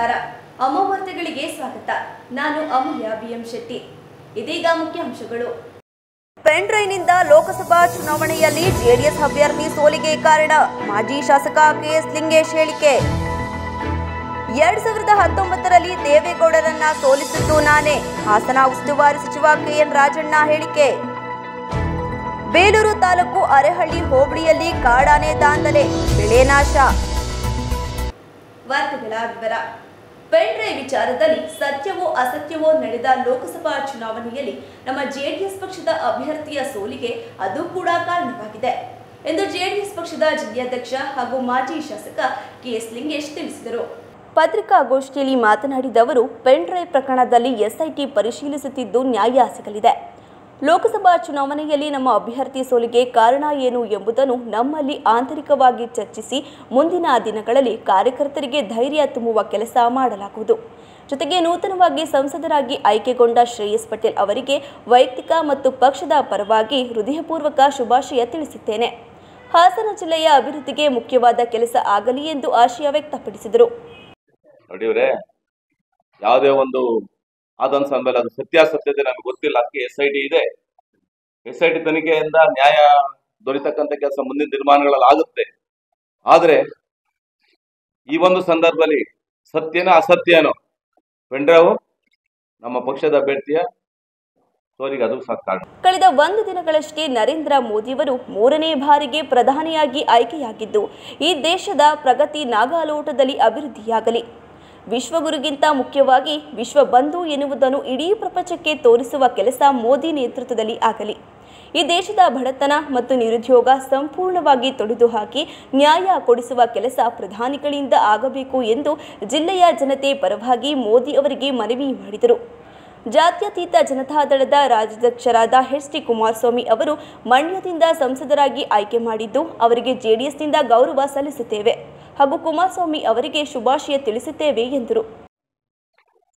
ನಮಸ್ಕಾರ. ಅಮೋವಾರ್ತೆಗಳಿಗೆ ಸ್ವಾಗತ. ನಾನು ಅಮೂಲ್ಯ ಬಿಎಂ ಶೆಟ್ಟಿ. ಇದೀಗ ಮುಖ್ಯಾಂಶಗಳು. ಪೆನ್ ಡ್ರೈವ್ನಿಂದ ಲೋಕಸಭಾ ಚುನಾವಣೆಯಲ್ಲಿ ಜೆಡಿಎಸ್ ಅಭ್ಯರ್ಥಿ ಸೋಲಿಗೆ ಕಾರಣ ಮಾಜಿ ಶಾಸಕ ಕೆಎಸ್ ಲಿಂಗೇಶ್ ಹೇಳಿಕೆ. 2019ರಲ್ಲಿ ದೇವೇಗೌಡರನ್ನ ಸೋಲಿಸಿದ್ದು ನಾನೇ, ಹಾಸನ ಉಸ್ತುವಾರಿ ಸಚಿವ ಕೆಎನ್ ರಾಜಣ್ಣ ಹೇಳಿಕೆ. ಬೇಲೂರು ತಾಲೂಕು ಅರೆಹಳ್ಳಿ ಹೋಬಳಿಯಲ್ಲಿ ಕಾಡಾನೆ ದಾಂಧಲೆ, ಬೆಳೆ ನಾಶ. ವಾರ್ತೆಗಳ ವಿವರ. ಪೆನ್ ಡ್ರೈವ್ ವಿಚಾರದಲ್ಲಿ ಸತ್ಯವೋ ಅಸತ್ಯವೋ ನಡೆದ ಲೋಕಸಭಾ ಚುನಾವಣೆಯಲ್ಲಿ ನಮ್ಮ ಜೆಡಿಎಸ್ ಪಕ್ಷದ ಅಭ್ಯರ್ಥಿಯ ಸೋಲಿಗೆ ಅದು ಕೂಡ ಕಾರಣವಾಗಿದೆ ಎಂದು ಜೆಡಿಎಸ್ ಪಕ್ಷದ ಜಿಲ್ಲಾಧ್ಯಕ್ಷ ಹಾಗೂ ಮಾಜಿ ಶಾಸಕ ಕೆಎಸ್ ಲಿಂಗೇಶ್ ತಿಳಿಸಿದರು. ಪತ್ರಿಕಾಗೋಷ್ಠಿಯಲ್ಲಿ ಮಾತನಾಡಿದ ಅವರು, ಪೆನ್ ಡ್ರೈವ್ ಪ್ರಕರಣದಲ್ಲಿ ಎಸ್ಐಟಿ ಪರಿಶೀಲಿಸುತ್ತಿದ್ದು ನ್ಯಾಯ ಸಿಗಲಿದೆ. ಲೋಕಸಭಾ ಚುನಾವಣೆಯಲ್ಲಿ ನಮ್ಮ ಅಭ್ಯರ್ಥಿ ಸೋಲಿಗೆ ಕಾರಣ ಏನು ಎಂಬುದನ್ನು ನಮ್ಮಲ್ಲಿ ಆಂತರಿಕವಾಗಿ ಚರ್ಚಿಸಿ ಮುಂದಿನ ದಿನಗಳಲ್ಲಿ ಕಾರ್ಯಕರ್ತರಿಗೆ ಧೈರ್ಯ ತುಂಬುವ ಕೆಲಸ ಮಾಡಲಾಗುವುದು. ಜೊತೆಗೆ ನೂತನವಾಗಿ ಸಂಸದರಾಗಿ ಆಯ್ಕೆಗೊಂಡ ಶ್ರೇಯಸ್ ಪಟೇಲ್ ಅವರಿಗೆ ವೈಯಕ್ತಿಕ ಮತ್ತು ಪಕ್ಷದ ಪರವಾಗಿ ಹೃದಯಪೂರ್ವಕ ಶುಭಾಶಯ ತಿಳಿಸುತ್ತೇನೆ. ಹಾಸನ ಜಿಲ್ಲೆಯ ಅಭಿವೃದ್ಧಿಗೆ ಮುಖ್ಯವಾದ ಕೆಲಸ ಆಗಲಿ ಎಂದು ಆಶಯ ವ್ಯಕ್ತಪಡಿಸಿದರು. ಯಾವುದೇ ಒಂದು ಆದಂತ ಮೇಲೆ ಅದು ಸತ್ಯಾಸತ್ಯತೆ ನಮ್ಗೆ ಗೊತ್ತಿಲ್ಲ. ಅದಕ್ಕೆ SIT ಇದೆ. SIT ತನಿಖೆಯಿಂದ ನ್ಯಾಯ ದೊರೆತಕ್ಕಂಥ ಕೆಲಸ ಮುಂದಿನ ತೀರ್ಮಾನಗಳಲ್ಲಿ ಆಗುತ್ತೆ. ಆದ್ರೆ ಈ ಒಂದು ಸಂದರ್ಭದಲ್ಲಿ ಸತ್ಯನೋ ಅಸತ್ಯನೋ ಪೆನ್ ಡ್ರೈವ್ ನಮ್ಮ ಪಕ್ಷದ ಅಭ್ಯರ್ಥಿಯ ಸೋಲಿಗೆ ಅದು ಕಾರಣ. ಕಳೆದ 1 ದಿನಗಳಷ್ಟೇ ನರೇಂದ್ರ ಮೋದಿಯವರು 3ನೇ ಬಾರಿಗೆ ಪ್ರಧಾನಿಯಾಗಿ ಆಯ್ಕೆಯಾಗಿದ್ದು, ಈ ದೇಶದ ಪ್ರಗತಿ ನಾಗಾಲೋಟದಲ್ಲಿ ಅಭಿವೃದ್ಧಿಯಾಗಲಿ, ವಿಶ್ವಗುರುಗಿಂತ ಮುಖ್ಯವಾಗಿ ವಿಶ್ವ ಬಂಧು ಎನ್ನುವುದನ್ನು ಇಡೀ ಪ್ರಪಂಚಕ್ಕೆ ತೋರಿಸುವ ಕೆಲಸ ಮೋದಿ ನೇತೃತ್ವದಲ್ಲಿ ಆಗಲಿ, ಈ ದೇಶದ ಬಡತನ ಮತ್ತು ನಿರುದ್ಯೋಗ ಸಂಪೂರ್ಣವಾಗಿ ತೊಡೆದು ಹಾಕಿ ನ್ಯಾಯ ಕೊಡಿಸುವ ಕೆಲಸ ಪ್ರಧಾನಿಗಳಿಂದ ಆಗಬೇಕು ಎಂದು ಜಿಲ್ಲೆಯ ಜನತೆ ಪರವಾಗಿ ಮೋದಿ ಅವರಿಗೆ ಮನವಿ ಮಾಡಿದರು. ಜಾತ್ಯತೀತ ಜನತಾದಳದ ರಾಜ್ಯಾಧ್ಯಕ್ಷರಾದ HT ಕುಮಾರಸ್ವಾಮಿ ಅವರು ಮಂಡ್ಯದಿಂದ ಸಂಸದರಾಗಿ ಆಯ್ಕೆ ಮಾಡಿದ್ದು, ಅವರಿಗೆ ಜೆಡಿಎಸ್ನಿಂದ ಗೌರವ ಸಲ್ಲಿಸುತ್ತೇವೆ ಹಾಗೂ ಕುಮಾರಸ್ವಾಮಿ ಅವರಿಗೆ ಶುಭಾಶಯ ತಿಳಿಸುತ್ತೇವೆ ಎಂದರು.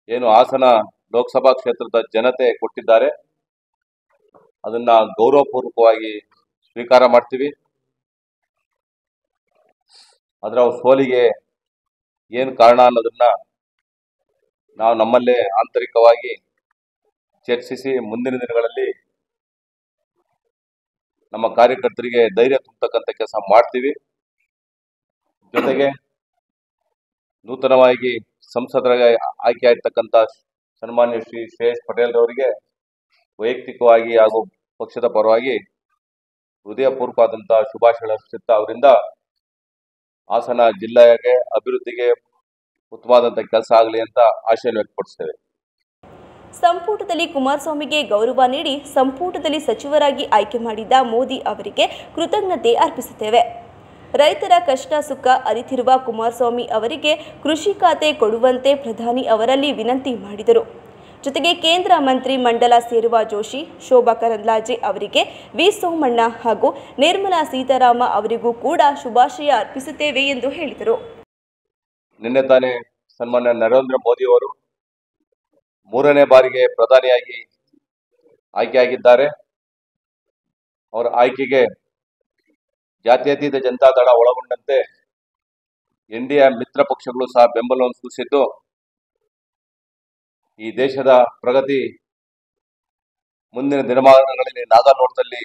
ಏನು ಹಾಸನ ಲೋಕಸಭಾ ಕ್ಷೇತ್ರದ ಜನತೆ ಕೊಟ್ಟಿದ್ದಾರೆ, ಅದನ್ನ ಗೌರವಪೂರ್ವಕವಾಗಿ ಸ್ವೀಕಾರ ಮಾಡ್ತೀವಿ. ಅದರ ಸೋಲಿಗೆ ಏನು ಕಾರಣ ಅನ್ನೋದನ್ನ ನಾವು ನಮ್ಮಲ್ಲೇ ಆಂತರಿಕವಾಗಿ ಚರ್ಚಿಸಿ ಮುಂದಿನ ದಿನಗಳಲ್ಲಿ ನಮ್ಮ ಕಾರ್ಯಕರ್ತರಿಗೆ ಧೈರ್ಯ ತುಂಬತಕ್ಕಂಥ ಕೆಲಸ ಮಾಡ್ತೀವಿ. ಜೊತೆಗೆ ನೂತನವಾಗಿ ಸಂಸದರಾಗಿ ಆಯ್ಕೆ ಆಗಿರ್ತಕ್ಕಂಥ ಸನ್ಮಾನ್ಯ ಶ್ರೀ ಶ್ರೇಯಸ್ ಪಟೇಲ್ ಅವರಿಗೆ ವೈಯಕ್ತಿಕವಾಗಿ ಹಾಗೂ ಪಕ್ಷದ ಪರವಾಗಿ ಹೃದಯಪೂರ್ವಕವಾದಂತಹ ಶುಭಾಶಯ ಅವರಿಂದ ಹಾಸನ ಜಿಲ್ಲೆಗೆ ಅಭಿವೃದ್ಧಿಗೆ ಉತ್ತಮವಾದಂತಹ ಕೆಲಸ ಆಗಲಿ ಅಂತ ಆಶಯ ವ್ಯಕ್ತಪಡಿಸ್ತೇವೆ. ಸಂಪುಟದಲ್ಲಿ ಕುಮಾರಸ್ವಾಮಿಗೆ ಗೌರವ ನೀಡಿ ಸಂಪುಟದಲ್ಲಿ ಸಚಿವರಾಗಿ ಆಯ್ಕೆ ಮಾಡಿದ ಮೋದಿ ಅವರಿಗೆ ಕೃತಜ್ಞತೆ ಅರ್ಪಿಸುತ್ತೇವೆ. ರೈತರ ಕಷ್ಟ ಸುಖ ಅರಿತಿರುವ ಕುಮಾರಸ್ವಾಮಿ ಅವರಿಗೆ ಕೃಷಿ ಖಾತೆ ಕೊಡುವಂತೆ ಪ್ರಧಾನಿ ಅವರಲ್ಲಿ ವಿನಂತಿ ಮಾಡಿದರು. ಜೊತೆಗೆ ಕೇಂದ್ರ ಮಂತ್ರಿ ಮಂಡಲ ಸೇರುವ ಜೋಶಿ, ಶೋಭಾ ಕರಂದ್ಲಾಜೆ ಅವರಿಗೆ, ವಿ ಸೋಮಣ್ಣ ಹಾಗೂ ನಿರ್ಮಲಾ ಸೀತಾರಾಮ ಅವರಿಗೂ ಕೂಡ ಶುಭಾಶಯ ಅರ್ಪಿಸುತ್ತೇವೆ ಎಂದು ಹೇಳಿದರು. ನಿನ್ನೆ ತಾನೇ ಸನ್ಮಾನ್ಯ ನರೇಂದ್ರ ಮೋದಿ ಅವರು 3ನೇ ಬಾರಿಗೆ ಪ್ರಧಾನಿಯಾಗಿ ಆಯ್ಕೆಯಾಗಿದ್ದಾರೆ. ಅವರ ಆಯ್ಕೆಗೆ ಜಾತ್ಯತೀತ ಜನತಾದಳ ಒಳಗೊಂಡಂತೆ NDA ಮಿತ್ರ ಪಕ್ಷಗಳು ಸಹ ಬೆಂಬಲವನ್ನು ಸೂಚಿಸಿದ್ದು, ಈ ದೇಶದ ಪ್ರಗತಿ ಮುಂದಿನ ದಿನಮಾನಗಳಲ್ಲಿ ನಾಗಾಲೋಟದಲ್ಲಿ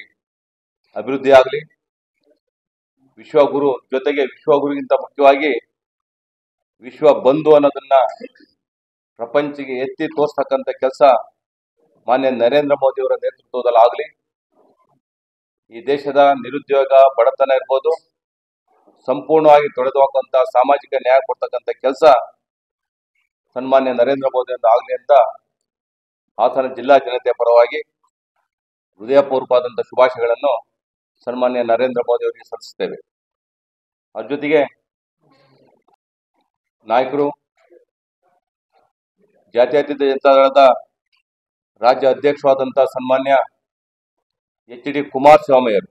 ಅಭಿವೃದ್ಧಿ ಆಗಲಿ, ವಿಶ್ವಗುರು ಜೊತೆಗೆ ವಿಶ್ವಗುರುಗಿಂತ ಮುಖ್ಯವಾಗಿ ವಿಶ್ವ ಬಂಧು ಅನ್ನೋದನ್ನ ಪ್ರಪಂಚಕ್ಕೆ ಎತ್ತಿ ತೋರಿಸ್ತಕ್ಕಂಥ ಕೆಲಸ ಮಾನ್ಯ ನರೇಂದ್ರ ಮೋದಿ ಅವರ ನೇತೃತ್ವದಲ್ಲಿ ಆಗಲಿ, ಈ ದೇಶದ ನಿರುದ್ಯೋಗ ಬಡತನ ಇರ್ಬೋದು ಸಂಪೂರ್ಣವಾಗಿ ತೊಡೆದು ಹಾಕುವಂತ ಸಾಮಾಜಿಕ ನ್ಯಾಯ ಕೊಡ್ತಕ್ಕಂಥ ಕೆಲಸ ಸನ್ಮಾನ್ಯ ನರೇಂದ್ರ ಮೋದಿ ಅವರಿಂದ ಆಗಲಿ ಅಂತ ಹಾಸನ ಜಿಲ್ಲಾ ಜನತೆಯ ಪರವಾಗಿ ಹೃದಯಪೂರ್ವಕವಾದಂತಹ ಶುಭಾಶಯಗಳನ್ನು ಸನ್ಮಾನ್ಯ ನರೇಂದ್ರ ಮೋದಿ ಅವರಿಗೆ ಸಲ್ಲಿಸುತ್ತೇವೆ. ಅದ್ರ ಜೊತೆಗೆ ನಾಯಕರು, ಜಾತ್ಯತೀತ ಜನತಾದಳದ ರಾಜ್ಯ ಅಧ್ಯಕ್ಷರಾದಂತಹ ಸನ್ಮಾನ್ಯ HD ಕುಮಾರಸ್ವಾಮಿ ಅವರು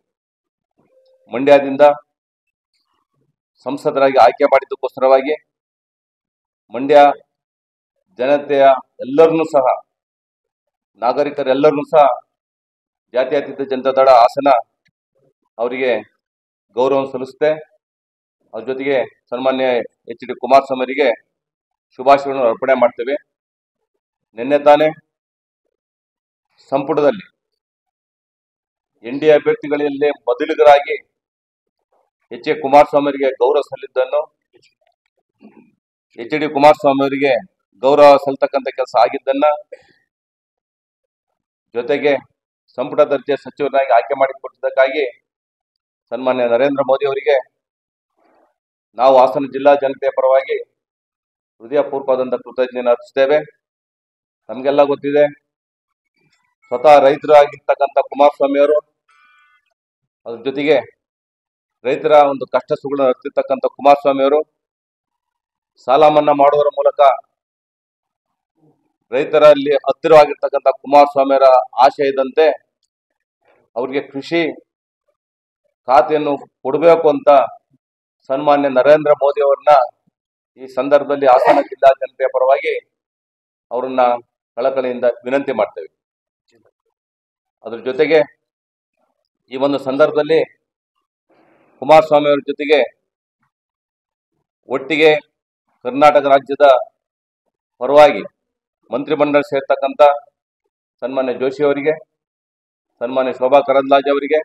ಮಂಡ್ಯದಿಂದ ಸಂಸದರಾಗಿ ಆಯ್ಕೆ ಮಾಡಿದ್ದಕ್ಕೋಸ್ಕರವಾಗಿ ಮಂಡ್ಯ ಜನತೆಯ ಎಲ್ಲರನ್ನೂ ಸಹ, ನಾಗರಿಕರೆಲ್ಲರನ್ನೂ ಸಹ ಜಾತ್ಯತೀತ ಜನತಾದಳ ಹಾಸನ ಅವರಿಗೆ ಗೌರವ ಸಲ್ಲಿಸುತ್ತೆ. ಅದ್ರ ಜೊತೆಗೆ ಸನ್ಮಾನ್ಯ HD ಕುಮಾರಸ್ವಾಮಿ ಅವರಿಗೆ ಶುಭಾಶಯಗಳನ್ನು ಅರ್ಪಣೆ ಮಾಡ್ತೇವೆ. ನಿನ್ನೆ ತಾನೇ ಸಂಪುಟದಲ್ಲಿ NDA ಅಭ್ಯರ್ಥಿಗಳಲ್ಲಿ ಮೊದಲಿಗರಾಗಿ H.A. ಕುಮಾರಸ್ವಾಮಿ ಅವರಿಗೆ ಗೌರವ ಸಲ್ಲಿದ್ದನ್ನು HD ಕುಮಾರಸ್ವಾಮಿ ಅವರಿಗೆ ಗೌರವ ಸಲ್ತಕ್ಕಂಥ ಕೆಲಸ ಆಗಿದ್ದನ್ನ ಜೊತೆಗೆ ಸಂಪುಟ ದರ್ಜೆ ಸಚಿವರಾಗಿ ಆಯ್ಕೆ ಮಾಡಿಕೊಟ್ಟಿದ್ದಕ್ಕಾಗಿ ಸನ್ಮಾನ್ಯ ನರೇಂದ್ರ ಮೋದಿ ಅವರಿಗೆ ನಾವು ಹಾಸನ ಜಿಲ್ಲಾ ಜನತೆಯ ಪರವಾಗಿ ಹೃದಯಪೂರ್ವಕವಾದಂಥ ಕೃತಜ್ಞತೆ ಅರ್ಪಿಸ್ತೇವೆ. ನಮಗೆಲ್ಲ ಗೊತ್ತಿದೆ, ಸ್ವತಃ ರೈತರಾಗಿರ್ತಕ್ಕಂಥ ಕುಮಾರಸ್ವಾಮಿ ಅವರು, ಅದ್ರ ಜೊತೆಗೆ ರೈತರ ಒಂದು ಕಷ್ಟ ಸುಖಗಳನ್ನು ಅರ್ತಿರ್ತಕ್ಕಂಥ ಕುಮಾರಸ್ವಾಮಿ ಅವರು ಸಾಲ ಮನ್ನಾ ಮಾಡುವುದರ ಮೂಲಕ ರೈತರಲ್ಲಿ ಹತ್ತಿರವಾಗಿರ್ತಕ್ಕಂಥ ಕುಮಾರಸ್ವಾಮಿ ಅವರ ಆಶಯದಂತೆ ಅವರಿಗೆ ಕೃಷಿ ಖಾತೆಯನ್ನು ಕೊಡಬೇಕು ಅಂತ ಸನ್ಮಾನ್ಯ ನರೇಂದ್ರ ಮೋದಿ ಅವರನ್ನ ಈ ಸಂದರ್ಭದಲ್ಲಿ ಹಾಸನ ಜಿಲ್ಲಾ ಜನತೆಯ ಪರವಾಗಿ ಅವರನ್ನ ಕಳಕಳಿಯಿಂದ ವಿನಂತಿ ಮಾಡ್ತೇವೆ. ಅದ್ರ ಜೊತೆಗೆ ಈ ಒಂದು ಸಂದರ್ಭದಲ್ಲಿ ಕುಮಾರಸ್ವಾಮಿ ಅವರ ಜೊತೆಗೆ ಒಟ್ಟಿಗೆ ಕರ್ನಾಟಕ ರಾಜ್ಯದ ಪರವಾಗಿ ಮಂತ್ರಿಮಂಡಲ ಸೇರ್ತಕ್ಕಂಥ ಸನ್ಮಾನ್ಯ ಜೋಶಿ ಅವರಿಗೆ, ಸನ್ಮಾನ್ಯ ಶೋಭಾ ಕರಂದ್ಲಾಜೆ ಅವರಿಗೆ,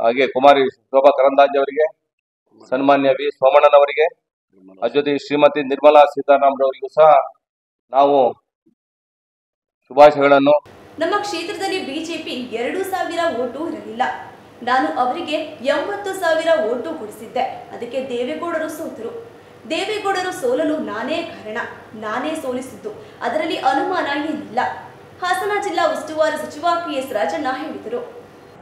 ಹಾಗೆ ಕುಮಾರಿ ಶೋಭಾ ಕರಂದ್ಲಾಜೆ ಅವರಿಗೆ, ಸನ್ಮಾನ್ಯ ವಿ ಸೋಮಣ್ಣನವರಿಗೆ, ಅದ್ರ ಜೊತೆಗೆ ಶ್ರೀಮತಿ ನಿರ್ಮಲಾ ಸೀತಾರಾಮನ್ ಸಹ ನಾವು ಶುಭಾಶಯಗಳನ್ನು. ನಮ್ಮ ಕ್ಷೇತ್ರದಲ್ಲಿ ಬಿಜೆಪಿ 2,000 ಓಟು ಇರಲಿಲ್ಲ. ನಾನು ಅವರಿಗೆ 80,000 ಓಟು ಕೊಡಿಸಿದ್ದೆ. ಅದಕ್ಕೆ ದೇವೇಗೌಡರು ಸೋತರು. ದೇವೇಗೌಡರು ಸೋಲಲು ನಾನೇ ಕಾರಣ, ನಾನೇ ಸೋಲಿಸಿದ್ದು, ಅದರಲ್ಲಿ ಅನುಮಾನ ಏನಿಲ್ಲ. ಹಾಸನ ಜಿಲ್ಲಾ ಉಸ್ತುವಾರಿ ಸಚಿವ KS ರಾಜಣ್ಣ ಹೇಳಿದರು.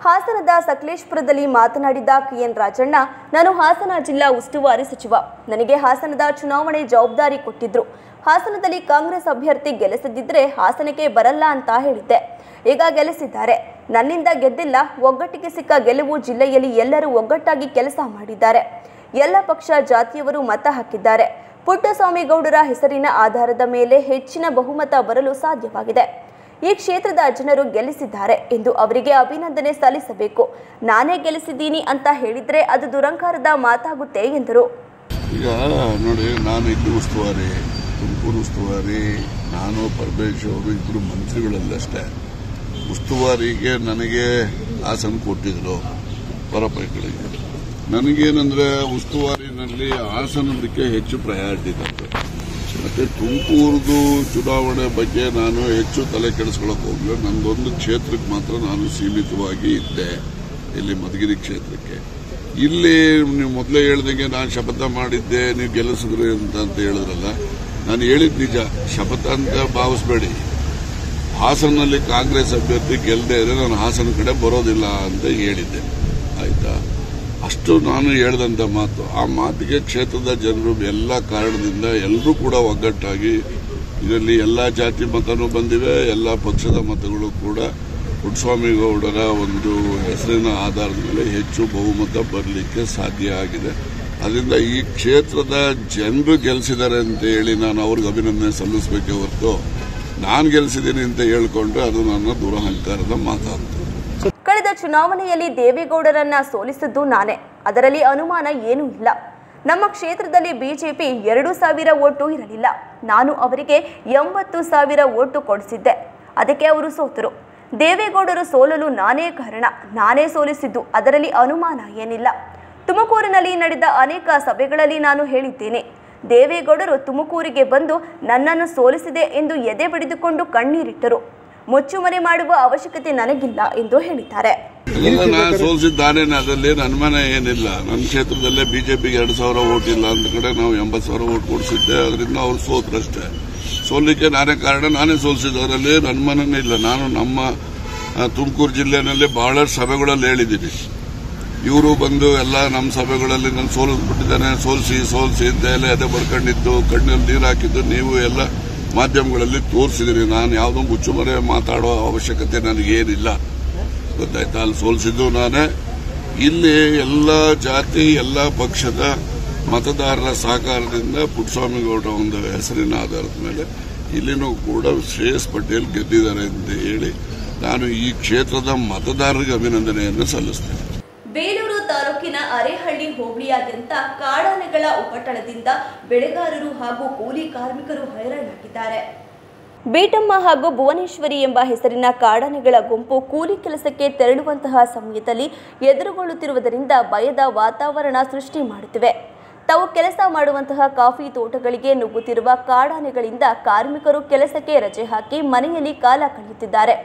ಹಾಸನದ ಸಕಲೇಶಪುರದಲ್ಲಿ ಮಾತನಾಡಿದ KN ರಾಜಣ್ಣ, ನಾನು ಹಾಸನ ಜಿಲ್ಲಾ ಉಸ್ತುವಾರಿ ಸಚಿವ. ನನಗೆ ಹಾಸನದ ಚುನಾವಣೆ ಜವಾಬ್ದಾರಿ ಕೊಟ್ಟಿದ್ರು. ಹಾಸನದಲ್ಲಿ ಕಾಂಗ್ರೆಸ್ ಅಭ್ಯರ್ಥಿ ಗೆಲ್ಲಿಸದಿದ್ರೆ ಹಾಸನಕ್ಕೆ ಬರಲ್ಲ ಅಂತ ಹೇಳಿದ್ದೆ. ಈಗ ಗೆಲ್ಲಿಸಿದ್ದಾರೆ. ನನ್ನಿಂದ ಗೆದ್ದಿಲ್ಲ. ಒಗ್ಗಟ್ಟಿಗೆ ಸಿಕ್ಕ ಗೆಲುವು. ಜಿಲ್ಲೆಯಲ್ಲಿ ಎಲ್ಲರೂ ಒಗ್ಗಟ್ಟಾಗಿ ಕೆಲಸ ಮಾಡಿದ್ದಾರೆ. ಎಲ್ಲ ಪಕ್ಷ ಜಾತಿಯವರು ಮತ ಹಾಕಿದ್ದಾರೆ. ಪುಟ್ಟಸ್ವಾಮಿ ಗೌಡರ ಹೆಸರಿನ ಆಧಾರದ ಮೇಲೆ ಹೆಚ್ಚಿನ ಬಹುಮತ ಬರಲು ಸಾಧ್ಯವಾಗಿದೆ. ಈ ಕ್ಷೇತ್ರದ ಜನರು ಗೆಲ್ಲಿಸಿದ್ದಾರೆ ಎಂದು ಅವರಿಗೆ ಅಭಿನಂದನೆ ಸಲ್ಲಿಸಬೇಕು. ನಾನೇ ಗೆಲ್ಲಿಸಿದ್ದೀನಿ ಅಂತ ಹೇಳಿದ್ರೆ ಅದು ದುರಂಕಾರದ ಮಾತಾಗುತ್ತೆ ಎಂದರು. ಈಗ ನೋಡಿ, ನಾನು ಇಲ್ಲಿ ಉಸ್ತುವಾರಿ, ತುಮಕೂರು ಉಸ್ತುವಾರಿ, ನಾನು ಪರಮೇಶ್ ಅವರು ಇಬ್ಬರು ಮಂತ್ರಿಗಳಲ್ಲಷ್ಟೇ. ಉಸ್ತುವಾರಿಗೆ ನನಗೆ ಹಾಸನ ಕೊಟ್ಟಿದ್ರು ಹೊರಪೈಕಳಿಗೆ. ನನಗೇನಂದ್ರೆ ಉಸ್ತುವಾರಿನಲ್ಲಿ ಹಾಸನದಕ್ಕೆ ಹೆಚ್ಚು ಪ್ರಯಾರಿಟಿ ಇತ್ತು. ಮತ್ತೆ ತುಮಕೂರ್ದು ಚುನಾವಣೆ ಬಗ್ಗೆ ನಾನು ಹೆಚ್ಚು ತಲೆ ಕೆಡಿಸ್ಕೊಳ್ಳೋಕೆ ಹೋಗಲಿಲ್ಲ. ನಂದೊಂದು ಕ್ಷೇತ್ರಕ್ಕೆ ಮಾತ್ರ ನಾನು ಸೀಮಿತವಾಗಿ ಇದ್ದೆ, ಇಲ್ಲಿ ಮಧುಗಿರಿ ಕ್ಷೇತ್ರಕ್ಕೆ. ಇಲ್ಲಿ ನೀವು ಮೊದಲೇ ಹೇಳ್ದಂಗೆ ನಾನು ಶಪಥ ಮಾಡಿದ್ದೆ, ನೀವು ಗೆಲ್ಲಿಸಿದ್ರಿ ಅಂತ ಹೇಳಿದ್ರಲ್ಲ, ನಾನು ಹೇಳಿದ್ ನಿಜ. ಶಪಥ ಅಂತ ಭಾವಿಸ್ಬೇಡಿ. ಹಾಸನಲ್ಲಿ ಕಾಂಗ್ರೆಸ್ ಅಭ್ಯರ್ಥಿ ಗೆಲ್ಲದೆ ಇದ್ರೆ ನಾನು ಹಾಸನ ಕಡೆ ಬರೋದಿಲ್ಲ ಅಂತ ಹೇಳಿದ್ದೆ, ಆಯ್ತಾ? ಅಷ್ಟು ನಾನು ಹೇಳಿದಂತ ಮಾತು. ಆ ಮಾತಿಗೆ ಕ್ಷೇತ್ರದ ಜನರು ಎಲ್ಲ ಕಾರಣದಿಂದ ಎಲ್ಲರೂ ಕೂಡ ಒಗ್ಗಟ್ಟಾಗಿ, ಇದರಲ್ಲಿ ಎಲ್ಲ ಜಾತಿ ಮತನೂ ಬಂದಿವೆ, ಎಲ್ಲ ಪಕ್ಷದ ಮತಗಳು ಕೂಡ ಪುಟ್ಟಸ್ವಾಮಿ ಗೌಡರ ಒಂದು ಹೆಸರಿನ ಆಧಾರದ ಮೇಲೆ ಹೆಚ್ಚು ಬಹುಮತ ಬರಲಿಕ್ಕೆ ಸಾಧ್ಯ ಆಗಿದೆ. ಅದರಿಂದ ಈ ಕ್ಷೇತ್ರದ ಜನರು ಗೆಲ್ಲಿಸಿದ್ದಾರೆ ಅಂತ ಹೇಳಿ ನಾನು ಅವ್ರಿಗೆ ಅಭಿನಂದನೆ ಸಲ್ಲಿಸಬೇಕೇ ಹೊರತು ನಾನು ಗೆಲ್ಲಿಸಿದ್ದೀನಿ ಅಂತ ಹೇಳಿಕೊಂಡ್ರೆ ಅದು ನನ್ನ ದುರಹಂಕಾರದ ಮಾತಾಗ್ತದೆ. ಕಳೆದ ಚುನಾವಣೆಯಲ್ಲಿ ದೇವೇಗೌಡರನ್ನ ಸೋಲಿಸಿದ್ದು ನಾನೇ, ಅದರಲ್ಲಿ ಅನುಮಾನ ಏನೂ ಇಲ್ಲ. ನಮ್ಮ ಕ್ಷೇತ್ರದಲ್ಲಿ ಬಿಜೆಪಿ 2,000 ಓಟು ಇರಲಿಲ್ಲ. ನಾನು ಅವರಿಗೆ 80,000 ಓಟು ಕೊಡಿಸಿದ್ದೆ. ಅದಕ್ಕೆ ಅವರು ಸೋತರು. ದೇವೇಗೌಡರು ಸೋಲಲು ನಾನೇ ಕಾರಣ, ನಾನೇ ಸೋಲಿಸಿದ್ದು, ಅದರಲ್ಲಿ ಅನುಮಾನ ಏನಿಲ್ಲ. ತುಮಕೂರಿನಲ್ಲಿ ನಡೆದ ಅನೇಕ ಸಭೆಗಳಲ್ಲಿ ನಾನು ಹೇಳಿದ್ದೇನೆ, ದೇವೇಗೌಡರು ತುಮಕೂರಿಗೆ ಬಂದು ನನ್ನನ್ನು ಸೋಲಿಸಿದೆ ಎಂದು ಎದೆ ಬಡಿದುಕೊಂಡು ಕಣ್ಣೀರಿಟ್ಟರು. ಮುಚ್ಚುಮರೆ ಮಾಡುವ ಅವಶ್ಯಕತೆ ನನಗಿಲ್ಲ ಎಂದು ಹೇಳಿದ್ದಾರೆ. ನಾನು ಸೋಲಿಸಿದ್ದಾನೆ, ಅದರಲ್ಲೇನು ಅನುಮಾನ ಏನಿಲ್ಲ. ನನ್ನ ಕ್ಷೇತ್ರದಲ್ಲೇ ಬಿಜೆಪಿಗೆ 2,000 ಓಟ್ ಇಲ್ಲ ಅಂತ ಕಡೆ ನಾವು 80,000 ಓಟ್ ಕೊಡಿಸಿದ್ದೆ. ಅದರಿಂದ ಅವ್ರು ಸೋತ್ರಷ್ಟೇ. ಸೋಲಿಕ್ಕೆ ನಾನೇ ಕಾರಣ, ನಾನೇ ಸೋಲಿಸಿದವರಲ್ಲಿ ಅನುಮಾನನೇ ಇಲ್ಲ. ನಾನು ನಮ್ಮ ತುಮಕೂರು ಜಿಲ್ಲೆಯಲ್ಲಿ ಬಹಳಷ್ಟು ಸಭೆಗಳಲ್ಲಿ ಹೇಳಿದ್ದೀನಿ, ಇವರು ಬಂದು ಎಲ್ಲ ನಮ್ಮ ಸಭೆಗಳಲ್ಲಿ ನಾನು ಸೋಲಿಸ್ಬಿಟ್ಟಿದ್ದಾನೆ, ಸೋಲಿಸಿ ಅಂತ ಎಲ್ಲ ಎದೆ ಬಡ್ಕೊಂಡಿದ್ದು, ಕಣ್ಣಲ್ಲಿ ನೀರು ಹಾಕಿದ್ದು ನೀವು ಎಲ್ಲ ಮಾಧ್ಯಮಗಳಲ್ಲಿ ತೋರಿಸಿದಿರಿ. ನಾನು ಯಾವುದೋ ಮುಚ್ಚುಮರೆ ಮಾತಾಡೋ ಅವಶ್ಯಕತೆ ನನಗೇನಿಲ್ಲ, ಗೊತ್ತಾಯ್ತಾ? ಅಲ್ಲಿ ಸೋಲಿಸಿದ್ದು ನಾನೇ. ಇಲ್ಲಿ ಎಲ್ಲ ಜಾತಿ ಎಲ್ಲ ಪಕ್ಷದ ಮತದಾರರ ಸಹಕಾರದಿಂದ ಪುಟ್ಟಸ್ವಾಮಿ ಗೌಡ ಒಂದು ಹೆಸರಿನ ಆಧಾರದ ಮೇಲೆ ಇಲ್ಲಿನೂ ಕೂಡ ಶ್ರೇಯಸ್ ಪಟೇಲ್ ಗೆದ್ದಿದ್ದಾರೆ ಅಂತ ಹೇಳಿ ನಾನು ಈ ಕ್ಷೇತ್ರದ ಮತದಾರರಿಗೆ ಅಭಿನಂದನೆಯನ್ನು ಸಲ್ಲಿಸ್ತೇನೆ. ಬೇಲೂರು ತಾಲೂಕಿನ ಅರೇಹಳ್ಳಿ ಹೋಬಳಿಯಾದ್ಯಂತ ಕಾಡಾನೆಗಳ ಉಪಟಳದಿಂದ ಬೆಳೆಗಾರರು ಹಾಗೂ ಕೂಲಿ ಕಾರ್ಮಿಕರು ಹೈರಾಣಾಗಿದ್ದಾರೆ. ಬೀಟಮ್ಮ ಹಾಗೂ ಭುವನೇಶ್ವರಿ ಎಂಬ ಹೆಸರಿನ ಕಾಡಾನೆಗಳ ಗುಂಪು ಕೂಲಿ ಕೆಲಸಕ್ಕೆ ತೆರಳುವಂತಹ ಸಮಯದಲ್ಲಿ ಎದುರುಗೊಳ್ಳುತ್ತಿರುವುದರಿಂದ ಭಯದ ವಾತಾವರಣ ಸೃಷ್ಟಿ ಮಾಡುತ್ತಿವೆ. ತಾವು ಕೆಲಸ ಮಾಡುವಂತಹ ಕಾಫಿ ತೋಟಗಳಿಗೆ ನುಗ್ಗುತ್ತಿರುವ ಕಾಡಾನೆಗಳಿಂದ ಕಾರ್ಮಿಕರು ಕೆಲಸಕ್ಕೆ ರಜೆ ಹಾಕಿ ಮನೆಯಲ್ಲಿ ಕಾಲ ಕಳೆಯುತ್ತಿದ್ದಾರೆ.